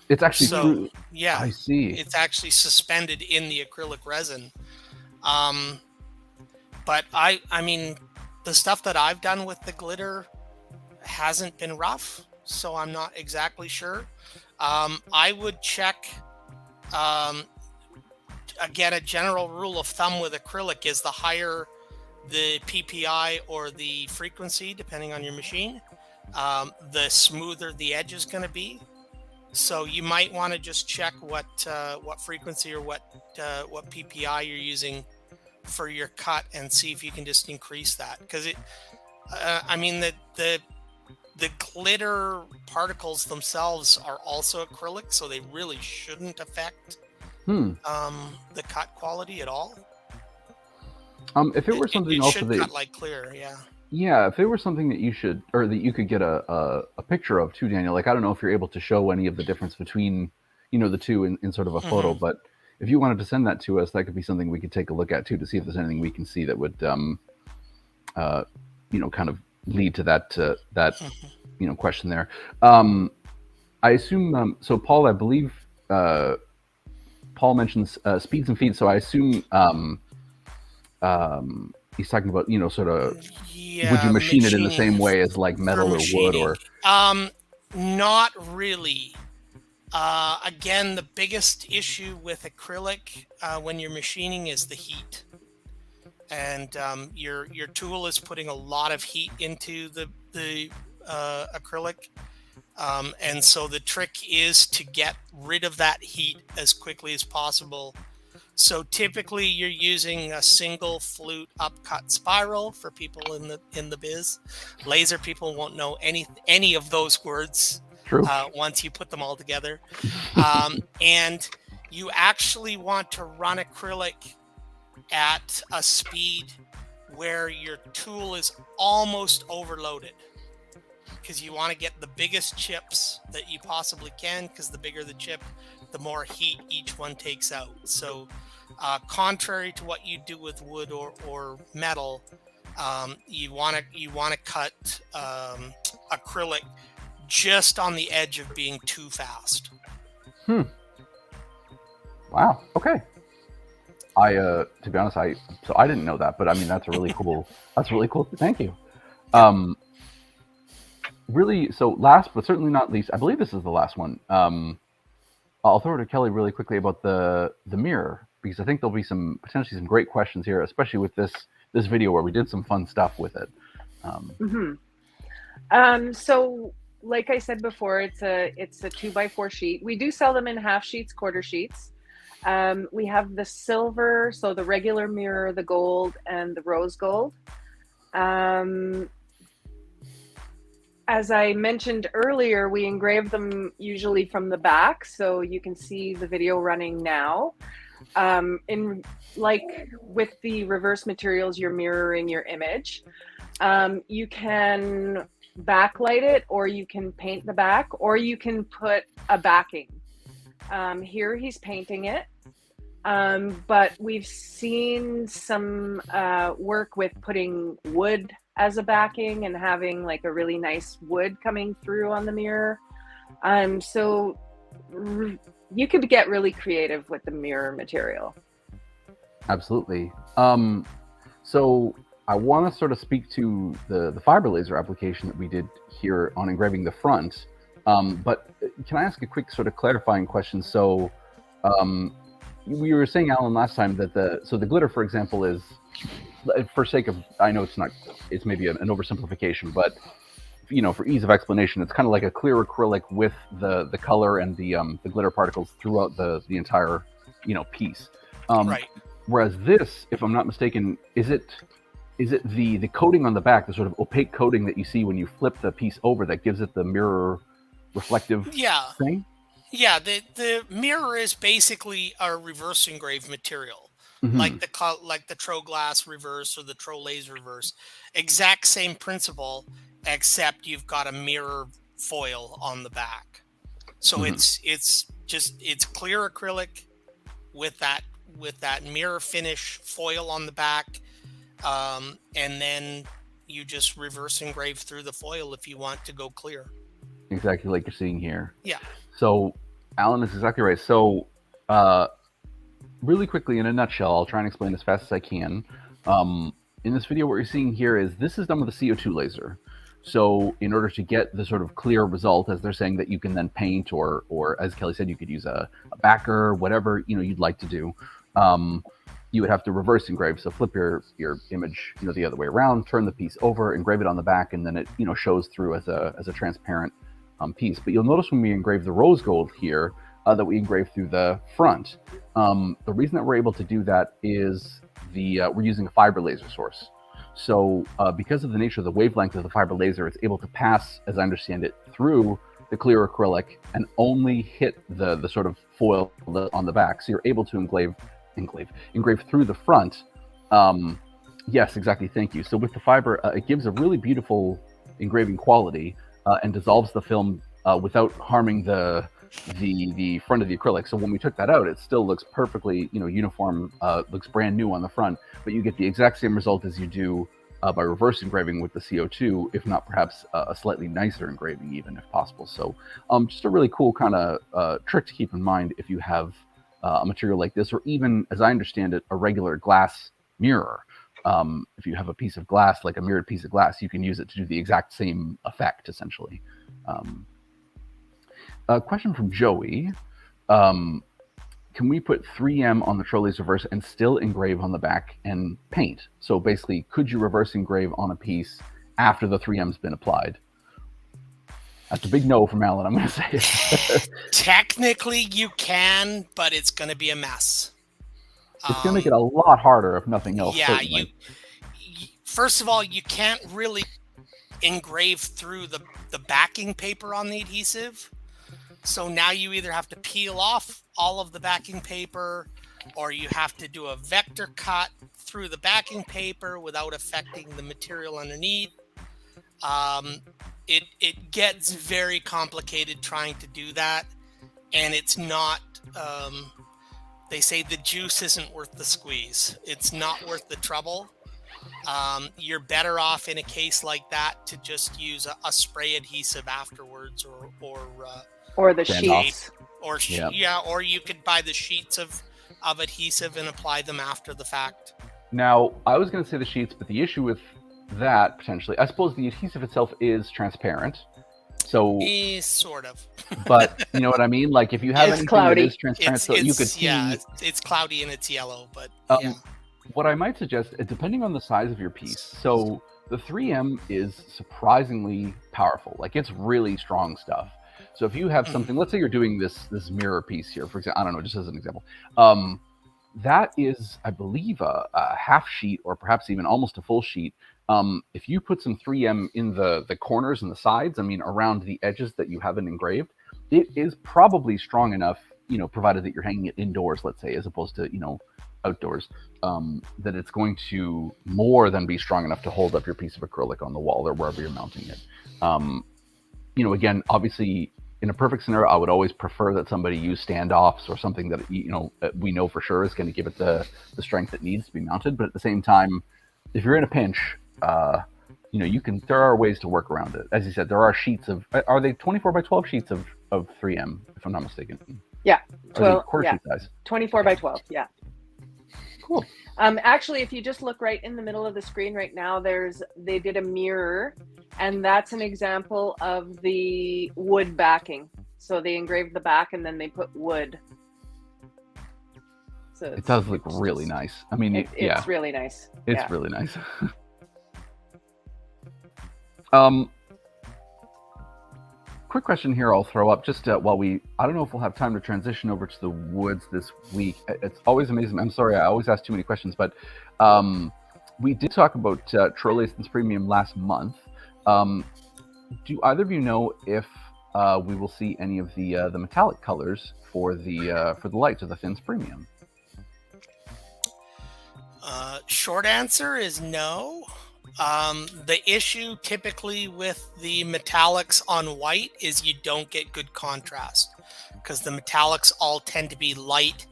It's actually through. Yeah. I see. It's actually suspended in the acrylic resin. But I mean, the stuff that I've done with the glitter hasn't been rough. so I'm not exactly sure. I would check. Again, a general rule of thumb with acrylic is the higher the PPI or the frequency, depending on your machine, the smoother the edge is going to be. So you might want to just check what frequency or what PPI you're using for your cut and see if you can just increase that, because I mean the glitter particles themselves are also acrylic, so they really shouldn't affect the cut quality at all. If it were something it also should that cut like clear, yeah. Yeah, if it were something that you should, or that you could get a picture of too, Daniel. Like, I don't know if you're able to show any of the difference between, the two in sort of a photo, but if you wanted to send that to us, that could be something we could take a look at too, to see if there's anything we can see that would, kind of lead to that question there. I assume, so Paul, I believe, Paul mentions speeds and feeds, so I assume he's talking about, sort of, would you machine it in the same way as like metal or wood or? Not really. Again, the biggest issue with acrylic when you're machining is the heat, and your tool is putting a lot of heat into the acrylic, and so the trick is to get rid of that heat as quickly as possible. So typically you're using a single flute upcut spiral for people in the biz. Laser people won't know any of those words. True. Once you put them all together. And you actually want to run acrylic at a speed where your tool is almost overloaded, because you want to get the biggest chips that you possibly can, because the bigger the chip, the more heat each one takes out. So contrary to what you do with wood or metal, you want to cut acrylic just on the edge of being too fast. Wow. Okay. To be honest, I didn't know that, but I mean, that's really cool. Thank you. Really, so last but certainly not least, I believe this is the last one. I'll throw it to Kelly really quickly about the mirror, because I think there'll be potentially some great questions here, especially with this video where we did some fun stuff with it. So like I said before, it's a 2x4 sheet. We do sell them in half sheets, quarter sheets. We have the silver, so the regular mirror, the gold, and the rose gold. As I mentioned earlier, we engrave them usually from the back, so you can see the video running now. Like with the reverse materials, you're mirroring your image. You can backlight it, or you can paint the back, or you can put a backing. Here he's painting it, but we've seen some work with putting wood as a backing and having like a really nice wood coming through on the mirror. So you could get really creative with the mirror material. Absolutely. So I want to sort of speak to the fiber laser application that we did here on engraving the front. But can I ask a quick sort of clarifying question? So we were saying, Alan, last time that the glitter, for example, is, for sake of, I know it's maybe an oversimplification, but for ease of explanation, it's kind of like a clear acrylic with the color and the glitter particles throughout the entire piece. Right. Whereas this, if I'm not mistaken, is it the coating on the back, the sort of opaque coating that you see when you flip the piece over, that gives it the mirror reflective thing? Yeah, the mirror is basically a reverse engraved material, like the Tro Glass reverse or the Tro Laser reverse. Exact same principle, except you've got a mirror foil on the back. So it's clear acrylic with that mirror finish foil on the back, and then you just reverse engrave through the foil if you want to go clear. Exactly like you're seeing here. Yeah. So Alan is exactly right. So really quickly, in a nutshell, I'll try and explain as fast as I can. In this video, what you're seeing here is this is done with a CO2 laser. So in order to get the sort of clear result, as they're saying, that you can then paint, or as Kelly said, you could use a backer, whatever you'd like to do. You would have to reverse engrave. So flip your image the other way around, turn the piece over, engrave it on the back, and then it shows through as a transparent piece. But you'll notice when we engrave the rose gold here that we engrave through the front. The reason that we're able to do that is we're using a fiber laser source. So because of the nature of the wavelength of the fiber laser, it's able to pass, as I understand it, through the clear acrylic and only hit the sort of foil on the back. So you're able to engrave through the front. Yes, exactly. Thank you. So with the fiber, it gives a really beautiful engraving quality and dissolves the film without harming the front of the acrylic. So when we took that out, it still looks perfectly uniform, looks brand new on the front, but you get the exact same result as you do by reverse engraving with the CO2, if not perhaps a slightly nicer engraving even, if possible. So just a really cool kind of trick to keep in mind if you have a material like this, or even, as I understand it, a regular glass mirror. If you have a piece of glass, like a mirrored piece of glass, you can use it to do the exact same effect, essentially. A question from Joey. Can we put 3M on the Trolleys reverse and still engrave on the back and paint? So basically, could you reverse engrave on a piece after the 3M's been applied? That's a big no from Alan, I'm going to say. Technically, you can, but it's going to be a mess. It's going to make it a lot harder, if nothing else. Yeah, first of all, you can't really engrave through the backing paper on the adhesive. So now you either have to peel off all of the backing paper, or you have to do a vector cut through the backing paper without affecting the material underneath. It gets very complicated trying to do that, and it's not. They say the juice isn't worth the squeeze. It's not worth the trouble. You're better off in a case like that to just use a spray adhesive afterwards, or the sheets, or or you could buy the sheets of adhesive and apply them after the fact. Now, I was going to say the sheets, but the issue with that potentially, I suppose the adhesive itself is transparent. So sort of. But you know what I mean? Like if you have anything that is transparent, so you could see. Yeah, it's cloudy and it's yellow, but yeah. What I might suggest, depending on the size of your piece, so the 3M is surprisingly powerful. Like it's really strong stuff. So if you have something, let's say you're doing this mirror piece here, for example, I don't know, just as an example, that is, I believe, a half sheet or perhaps even almost a full sheet. If you put some 3M in the corners and the sides, I mean, around the edges that you haven't engraved, it is probably strong enough, provided that you're hanging it indoors, let's say, as opposed to, outdoors, that it's going to more than be strong enough to hold up your piece of acrylic on the wall or wherever you're mounting it. Again, obviously, in a perfect scenario, I would always prefer that somebody use standoffs or something that, we know for sure is going to give it the strength it needs to be mounted. But at the same time, if you're in a pinch, there are ways to work around it. As you said, there are sheets are they 24 by 12 sheets of 3M, if I'm not mistaken? Yeah. 12, quarter sheet size? 24 by 12, yeah. Cool. Actually, if you just look right in the middle of the screen right now, they did a mirror, and that's an example of the wood backing. So they engraved the back and then they put wood. So it does look really nice. I mean, it's really nice. It's really nice. Quick question here I'll throw up just while I don't know if we'll have time to transition over to the woods this week. It's always amazing. I'm sorry, I always ask too many questions, but we did talk about Trolleys Premium last month. Do either of you know if we will see any of the metallic colors for the lights of the Fins Premium? Short answer is no. The issue typically with the metallics on white is you don't get good contrast because the metallics all tend to be light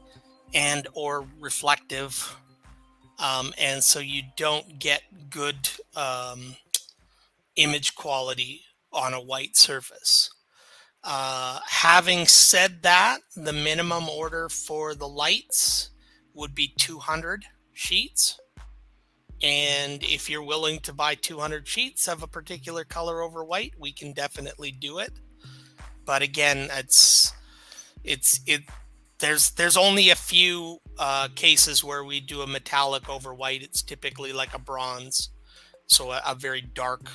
and or reflective. And so you don't get good image quality on a white surface. Having said that, the minimum order for the lights would be 200 sheets. And if you're willing to buy 200 sheets of a particular color over white, we can definitely do it. But again, there's only a few cases where we do a metallic over white. It's typically like a bronze, so a very dark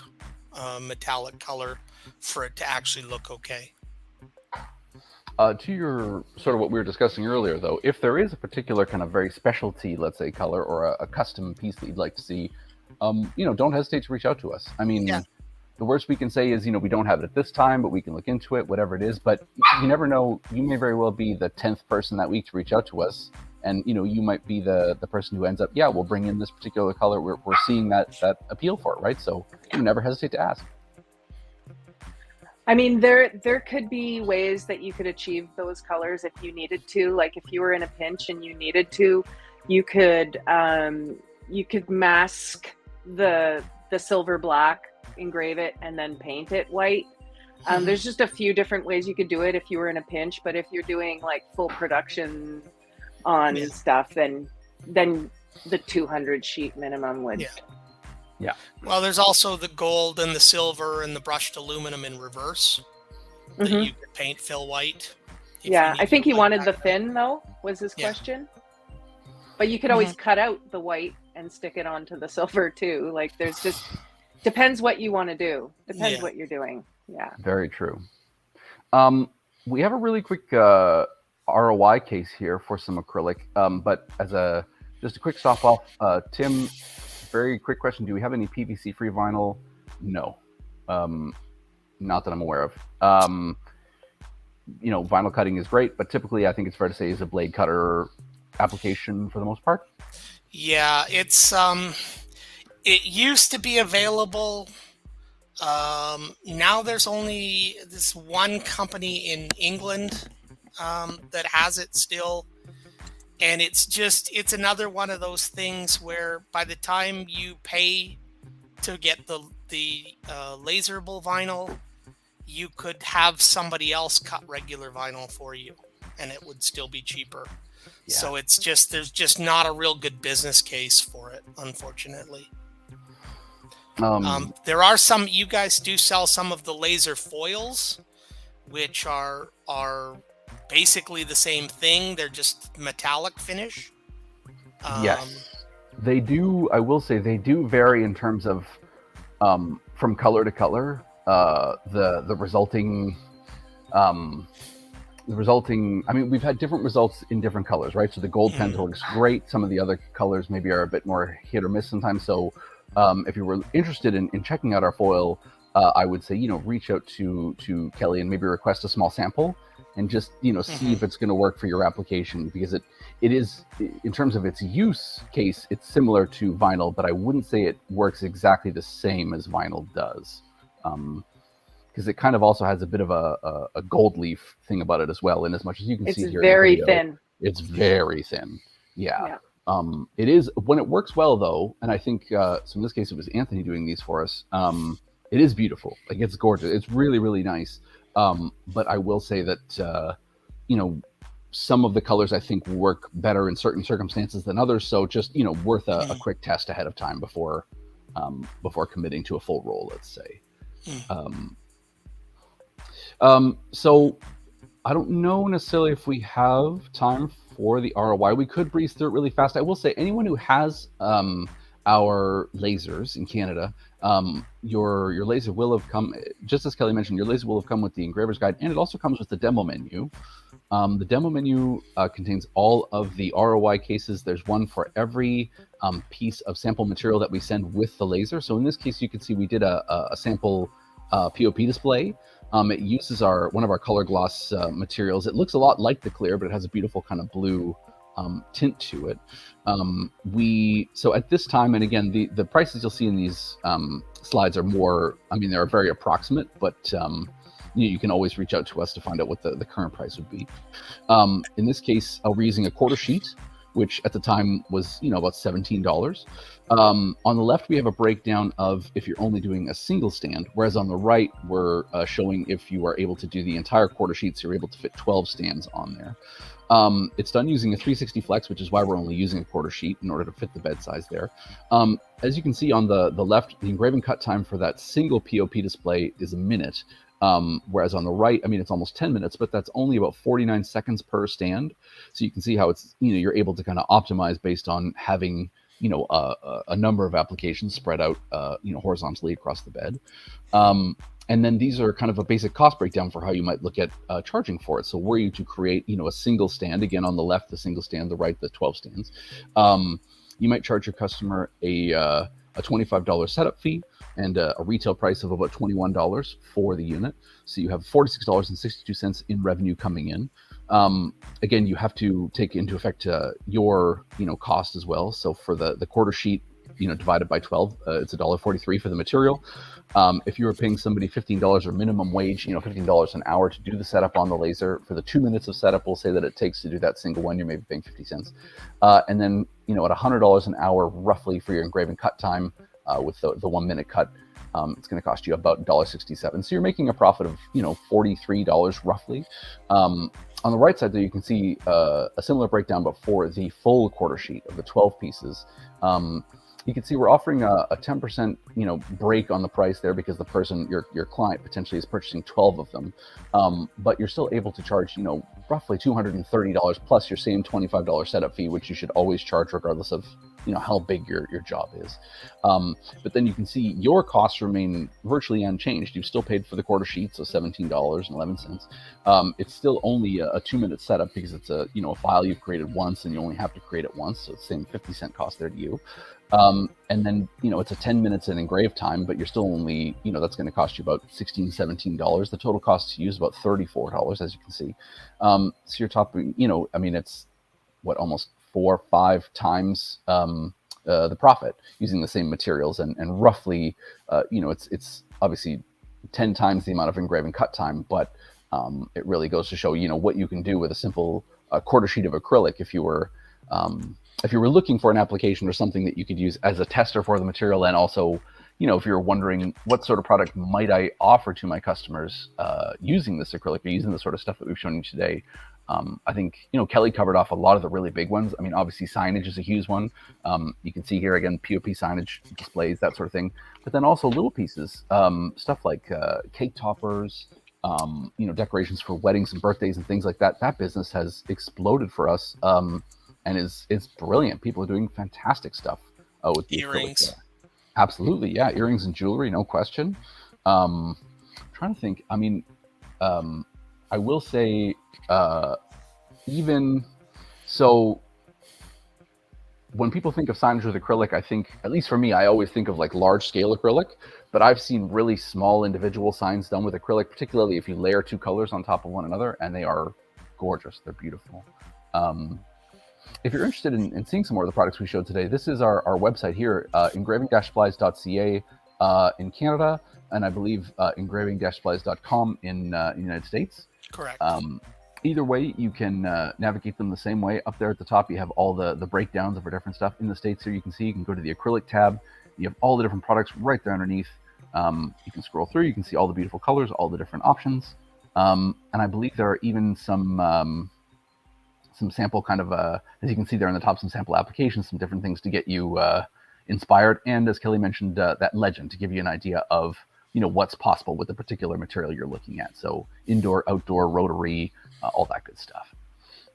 metallic color for it to actually look okay. To your sort of what we were discussing earlier, though, if there is a particular kind of very specialty, let's say, color or a custom piece that you'd like to see, don't hesitate to reach out to us. I mean, the worst we can say is, we don't have it at this time, but we can look into it, whatever it is. But you never know. You may very well be the 10th person that week to reach out to us. And, you might be the person who ends up, we'll bring in this particular color. We're seeing that appeal for it, right? So you never hesitate to ask. I mean, there could be ways that you could achieve those colors if you needed to. Like if you were in a pinch and you needed to, you could mask the silver black, engrave it, and then paint it white. There's just a few different ways you could do it if you were in a pinch. But if you're doing like full production on stuff, then the 200 sheet minimum would. Yeah. Well, there's also the gold and the silver and the brushed aluminum in reverse that you could paint fill white. Yeah, I think he wanted the thin though, was his question. But you could always cut out the white and stick it onto the silver too. Like there's just, depends what you want to do. Depends what you're doing. Yeah. Very true. We have a really quick ROI case here for some acrylic. But as just a quick stop off, Tim, very quick question. Do we have any PVC free vinyl? No. Not that I'm aware of. Vinyl cutting is great, but typically I think it's fair to say is a blade cutter application for the most part. Yeah, it's it used to be available. Now there's only this one company in England that has it still. And it's another one of those things where by the time you pay to get the laserable vinyl, you could have somebody else cut regular vinyl for you, and it would still be cheaper. Yeah. So there's just not a real good business case for it, unfortunately. There are some. You guys do sell some of the laser foils, which are basically the same thing. They're just metallic finish. Yes, they do. I will say they do vary in terms of from color to color. The resulting. I mean, we've had different results in different colors, right? So the gold pen looks great. Some of the other colors maybe are a bit more hit or miss sometimes. So if you were interested in checking out our foil, I would say reach out to Kelly and maybe request a small sample. And just see if it's going to work for your application, because it is, in terms of its use case, it's similar to vinyl, but I wouldn't say it works exactly the same as vinyl does, because it kind of also has a bit of a gold leaf thing about it as well. And as much as you can see here, it's very thin. It's very thin. Yeah. It is when it works well though, and I think so. In this case, it was Anthony doing these for us. It is beautiful. Like it's gorgeous. It's really really nice. But I will say that, some of the colors I think work better in certain circumstances than others. So just, worth a quick test ahead of time before committing to a full roll, let's say. So I don't know necessarily if we have time for the ROI. We could breeze through it really fast. I will say anyone who has our lasers in Canada, your laser will have come, just as Kelly mentioned, your laser will have come with the engraver's guide, and it also comes with the demo menu. The demo menu contains all of the ROI cases. There's one for every piece of sample material that we send with the laser. So in this case, you can see we did a sample POP display. It uses one of our color gloss materials. It looks a lot like the clear, but it has a beautiful kind of blue tint to it. So at this time, and again, the prices you'll see in these slides are more, they're very approximate, but you can always reach out to us to find out what the current price would be. In this case, we're using a quarter sheet, which at the time was, about $17. On the left, we have a breakdown of if you're only doing a single stand, whereas on the right, we're showing if you are able to do the entire quarter sheet, so you're able to fit 12 stands on there. It's done using a 360 flex, which is why we're only using a quarter sheet in order to fit the bed size there. As you can see on the left, the engraving cut time for that single POP display is a minute. Whereas on the right, I mean, it's almost 10 minutes, but that's only about 49 seconds per stand. So you can see how it's, you're able to kind of optimize based on having, a number of applications spread out, horizontally across the bed. And then these are kind of a basic cost breakdown for how you might look at charging for it. So were you to create, a single stand, again, on the left, the single stand, the right, the 12 stands, you might charge your customer a $25 setup fee and a retail price of about $21 for the unit. So you have $46.62 in revenue coming in. Again, you have to take into effect your cost as well. So for the quarter sheet, divided by 12, it's $1.43 for the material. If you were paying somebody $15 or minimum wage, $15 an hour to do the setup on the laser, for the 2 minutes of setup, we'll say that it takes to do that single one, you're maybe paying 50 cents. And then, at $100 an hour, roughly, for your engraving cut time, with the 1 minute cut, it's going to cost you about $1.67. So you're making a profit of, $43 roughly. On the right side there, you can see a similar breakdown, but for the full quarter sheet of the 12 pieces. You can see we're offering a 10% break on the price there, because the person, your client, potentially is purchasing 12 of them, but you're still able to charge roughly $230 plus your same $25 setup fee, which you should always charge regardless of how big your job is. But then you can see your costs remain virtually unchanged. You've still paid for the quarter sheet, so $17.11. It's still only a 2-minute setup, because it's a file you've created once and you only have to create it once, so it's the same 50-cent cost there to you. And then it's a 10 minutes in engrave time, but you're still only that's going to cost you about $16-17. The total cost to use is about $34, as you can see. So you're talking it's almost 4 or 5 times the profit using the same materials, and roughly it's obviously 10 times the amount of engraving cut time, but it really goes to show what you can do with a simple quarter sheet of acrylic. If you were looking for an application or something that you could use as a tester for the material, and also if you're wondering what sort of product might I offer to my customers using this acrylic, or using the sort of stuff that we've shown you today, I think Kelly covered off a lot of the really big ones. I mean, obviously signage is a huge one. You can see here again, POP signage, displays, that sort of thing. But then also little pieces, stuff like cake toppers, decorations for weddings and birthdays and things like that. That business has exploded for us, and it's brilliant. People are doing fantastic stuff with the earrings. Acrylic. Absolutely, yeah, earrings and jewelry, no question. I'm trying to think. I mean, I will say, even so, when people think of signage with acrylic, I think, at least for me, I always think of like large scale acrylic, but I've seen really small individual signs done with acrylic, particularly if you layer 2 colors on top of one another, and they are gorgeous. They're beautiful. If you're interested in seeing some more of the products we showed today, this is our website here, engraving-supplies.ca in Canada, and I believe engraving-supplies.com in the United States. Correct. Either way, you can navigate them the same way. Up there at the top, you have all the breakdowns of our different stuff. In the States here, you can see, you can go to the acrylic tab. You have all the different products right there underneath. You can scroll through. You can see all the beautiful colors, all the different options. And I believe there are even some sample kind of, as you can see there on the top, some sample applications, some different things to get you inspired. And as Kelly mentioned, that legend to give you an idea of what's possible with the particular material you're looking at. So indoor, outdoor, rotary, all that good stuff.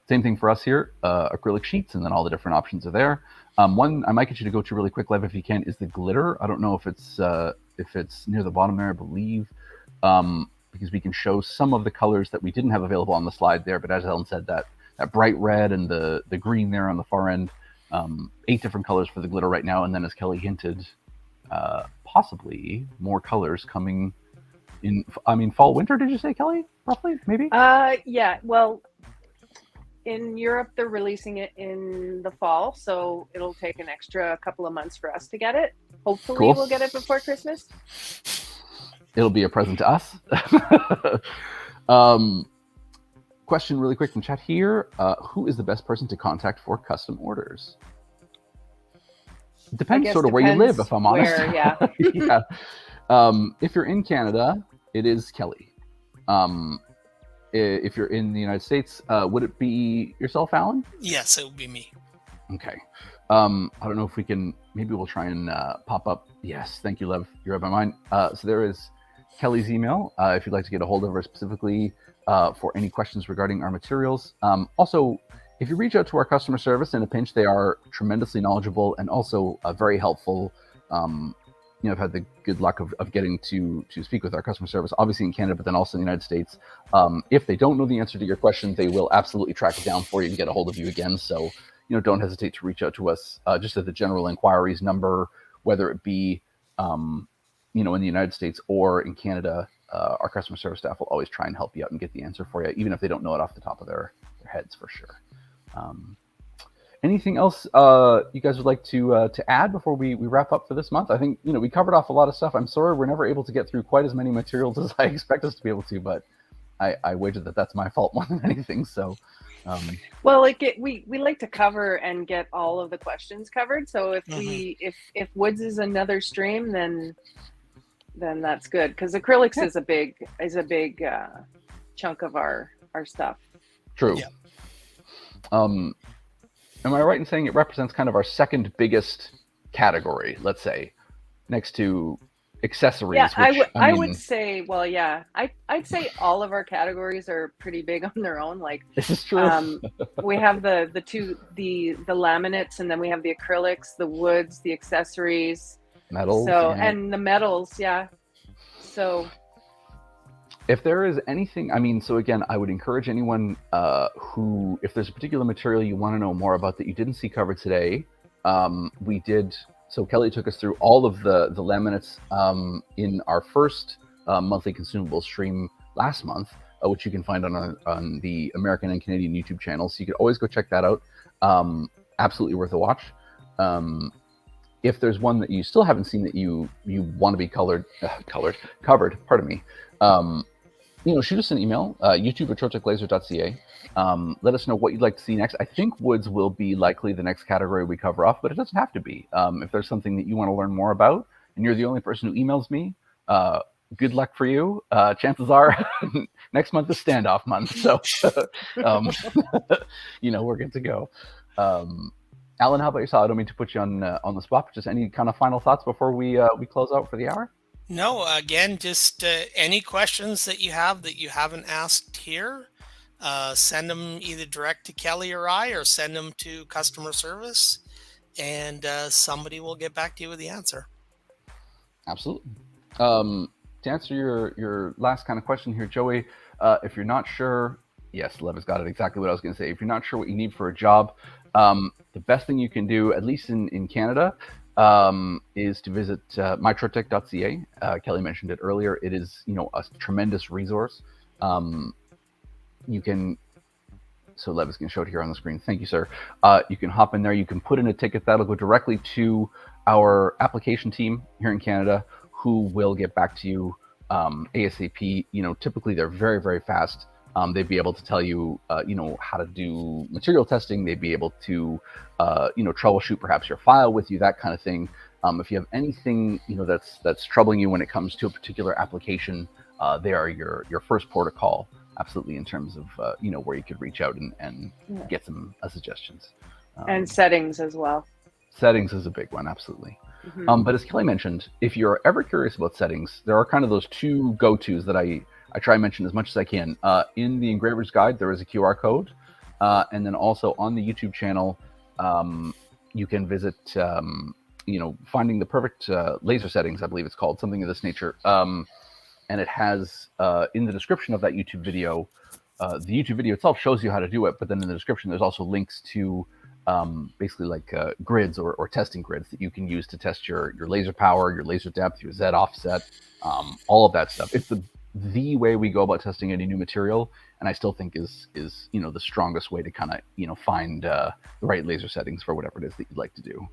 Same thing for us here, acrylic sheets, and then all the different options are there. One I might get you to go to really quick, Lev, if you can, is the glitter. I don't know if it's near the bottom there, I believe, because we can show some of the colors that we didn't have available on the slide there. But as Ellen said, that bright red and the green there on the far end, 8 different colors for the glitter right now. And then as Kelly hinted, possibly more colors coming in, fall, winter, did you say, Kelly? Roughly, maybe? Yeah, well, in Europe, they're releasing it in the fall, so it'll take an extra couple of months for us to get it. Hopefully, Cool. We'll get it before Christmas. It'll be a present to us. Question really quick from chat here. Who is the best person to contact for custom orders? Depends sort of where you live, if I'm honest. Where, yeah. Yeah. If you're in Canada, it is Kelly. if you're in the United States, would it be yourself, Alan? Yes, it would be me. Okay. I don't know if we can, maybe we'll try and pop up. Yes, thank you, Lev. You read my mind. So there is Kelly's email if you'd like to get a hold of her specifically for any questions regarding our materials. Also, if you reach out to our customer service in a pinch, they are tremendously knowledgeable and also very helpful. I've had the good luck of getting to speak with our customer service, obviously in Canada, but then also in the United States. If they don't know the answer to your question, they will absolutely track it down for you and get a hold of you again. So, don't hesitate to reach out to us just at the general inquiries number, whether it be, in the United States or in Canada. Our customer service staff will always try and help you out and get the answer for you, even if they don't know it off the top of their heads, for sure. Anything else you guys would like to add before we wrap up for this month? I think we covered off a lot of stuff. I'm sorry we're never able to get through quite as many materials as I expect us to be able to, but I wager that that's my fault more than anything. So, well, we like to cover and get all of the questions covered. So if woods is another stream, then that's good, because acrylics is a big chunk of our stuff. True. Yeah. Am I right in saying it represents kind of our second biggest category, let's say, next to accessories? Yeah, which, I would say, well, yeah, I'd say all of our categories are pretty big on their own. Like, this is true. We have the laminates, and then we have the acrylics, the woods, the accessories, metals. And the metals, yeah. So if there is anything, so again, I would encourage anyone who, if there's a particular material you want to know more about that you didn't see covered today, so Kelly took us through all of the laminates in our first monthly consumables stream last month, which you can find on the American and Canadian YouTube channels. So you could always go check that out. Absolutely worth a watch. If there's one that you still haven't seen that you want to be covered, pardon me, shoot us an email, youtube@troteclaser.ca. Let us know what you'd like to see next. I think woods will be likely the next category we cover off, but it doesn't have to be. If there's something that you want to learn more about and you're the only person who emails me, good luck for you. Chances are next month is standoff month. So, we're good to go. Alan, how about yourself? I don't mean to put you on the spot, but just any kind of final thoughts before we close out for the hour? No, again, just any questions that you have that you haven't asked here, send them either direct to Kelly or I, or send them to customer service, and somebody will get back to you with the answer. Absolutely. To answer your last kind of question here, Joey, if you're not sure, yes, Lev has got it exactly what I was going to say. If you're not sure what you need for a job, the best thing you can do, at least in Canada, is to visit mytrotec.ca. Kelly mentioned it earlier. It is, a tremendous resource. You can, so Lev is going to show it here on the screen. Thank you, sir. You can hop in there. You can put in a ticket. That'll go directly to our application team here in Canada, who will get back to you ASAP. Typically they're very, very fast. They'd be able to tell you, how to do material testing. They'd be able to, troubleshoot perhaps your file with you, that kind of thing. If you have anything, that's troubling you when it comes to a particular application, they are your first port of call, absolutely, in terms of, where you could reach out and get some suggestions. And settings as well. Settings is a big one, absolutely. Mm-hmm. But as Kelly mentioned, if you're ever curious about settings, there are kind of those two go-tos that I try and mention as much as I can. In the Engraver's Guide, there is a QR code. And then also on the YouTube channel, you can visit, finding the perfect laser settings, I believe it's called, something of this nature. And it has, in the description of that YouTube video, the YouTube video itself shows you how to do it, but then in the description, there's also links to basically like grids or testing grids that you can use to test your laser power, your laser depth, your Z offset, all of that stuff. It's the way we go about testing any new material, and I still think is the strongest way to kind of find the right laser settings for whatever it is that you'd like to do.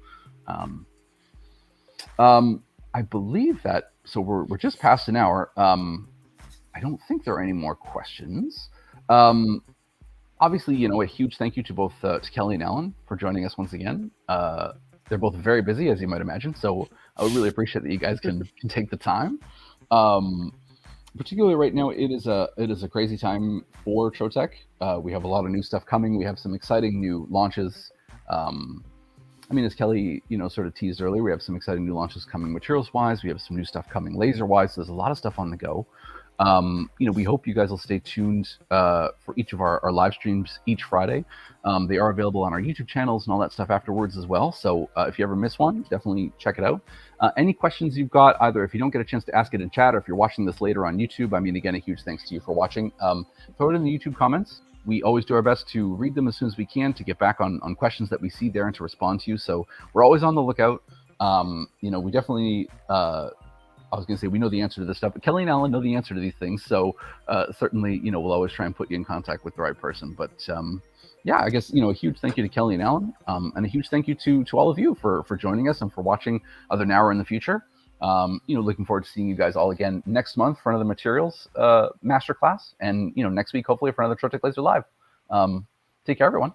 I believe that, so we're just past an hour. I don't think there are any more questions. Obviously, a huge thank you to both to Kelly and Alan for joining us once again. They're both very busy, as you might imagine, so I would really appreciate that you guys can take the time. particularly right now, it is a crazy time for Trotec. We have a lot of new stuff coming. We have some exciting new launches. I mean, as Kelly, sort of teased earlier, we have some exciting new launches coming materials-wise. We have some new stuff coming laser-wise. So there's a lot of stuff on the go. We hope you guys will stay tuned for each of our live streams each Friday. They are available on our YouTube channels and all that stuff afterwards as well. So if you ever miss one, definitely check it out. Any questions you've got, either if you don't get a chance to ask it in chat or if you're watching this later on YouTube, I mean, again, a huge thanks to you for watching. Throw it in the YouTube comments. We always do our best to read them as soon as we can, to get back on questions that we see there and to respond to you. So we're always on the lookout. We definitely... I was going to say we know the answer to this stuff, but Kelly and Alan know the answer to these things. So certainly, we'll always try and put you in contact with the right person. But yeah, I guess, a huge thank you to Kelly and Alan, and a huge thank you to all of you for joining us and for watching either now or in the future. Looking forward to seeing you guys all again next month for another materials masterclass, and next week hopefully for another Trotec Laser Live. Take care, everyone.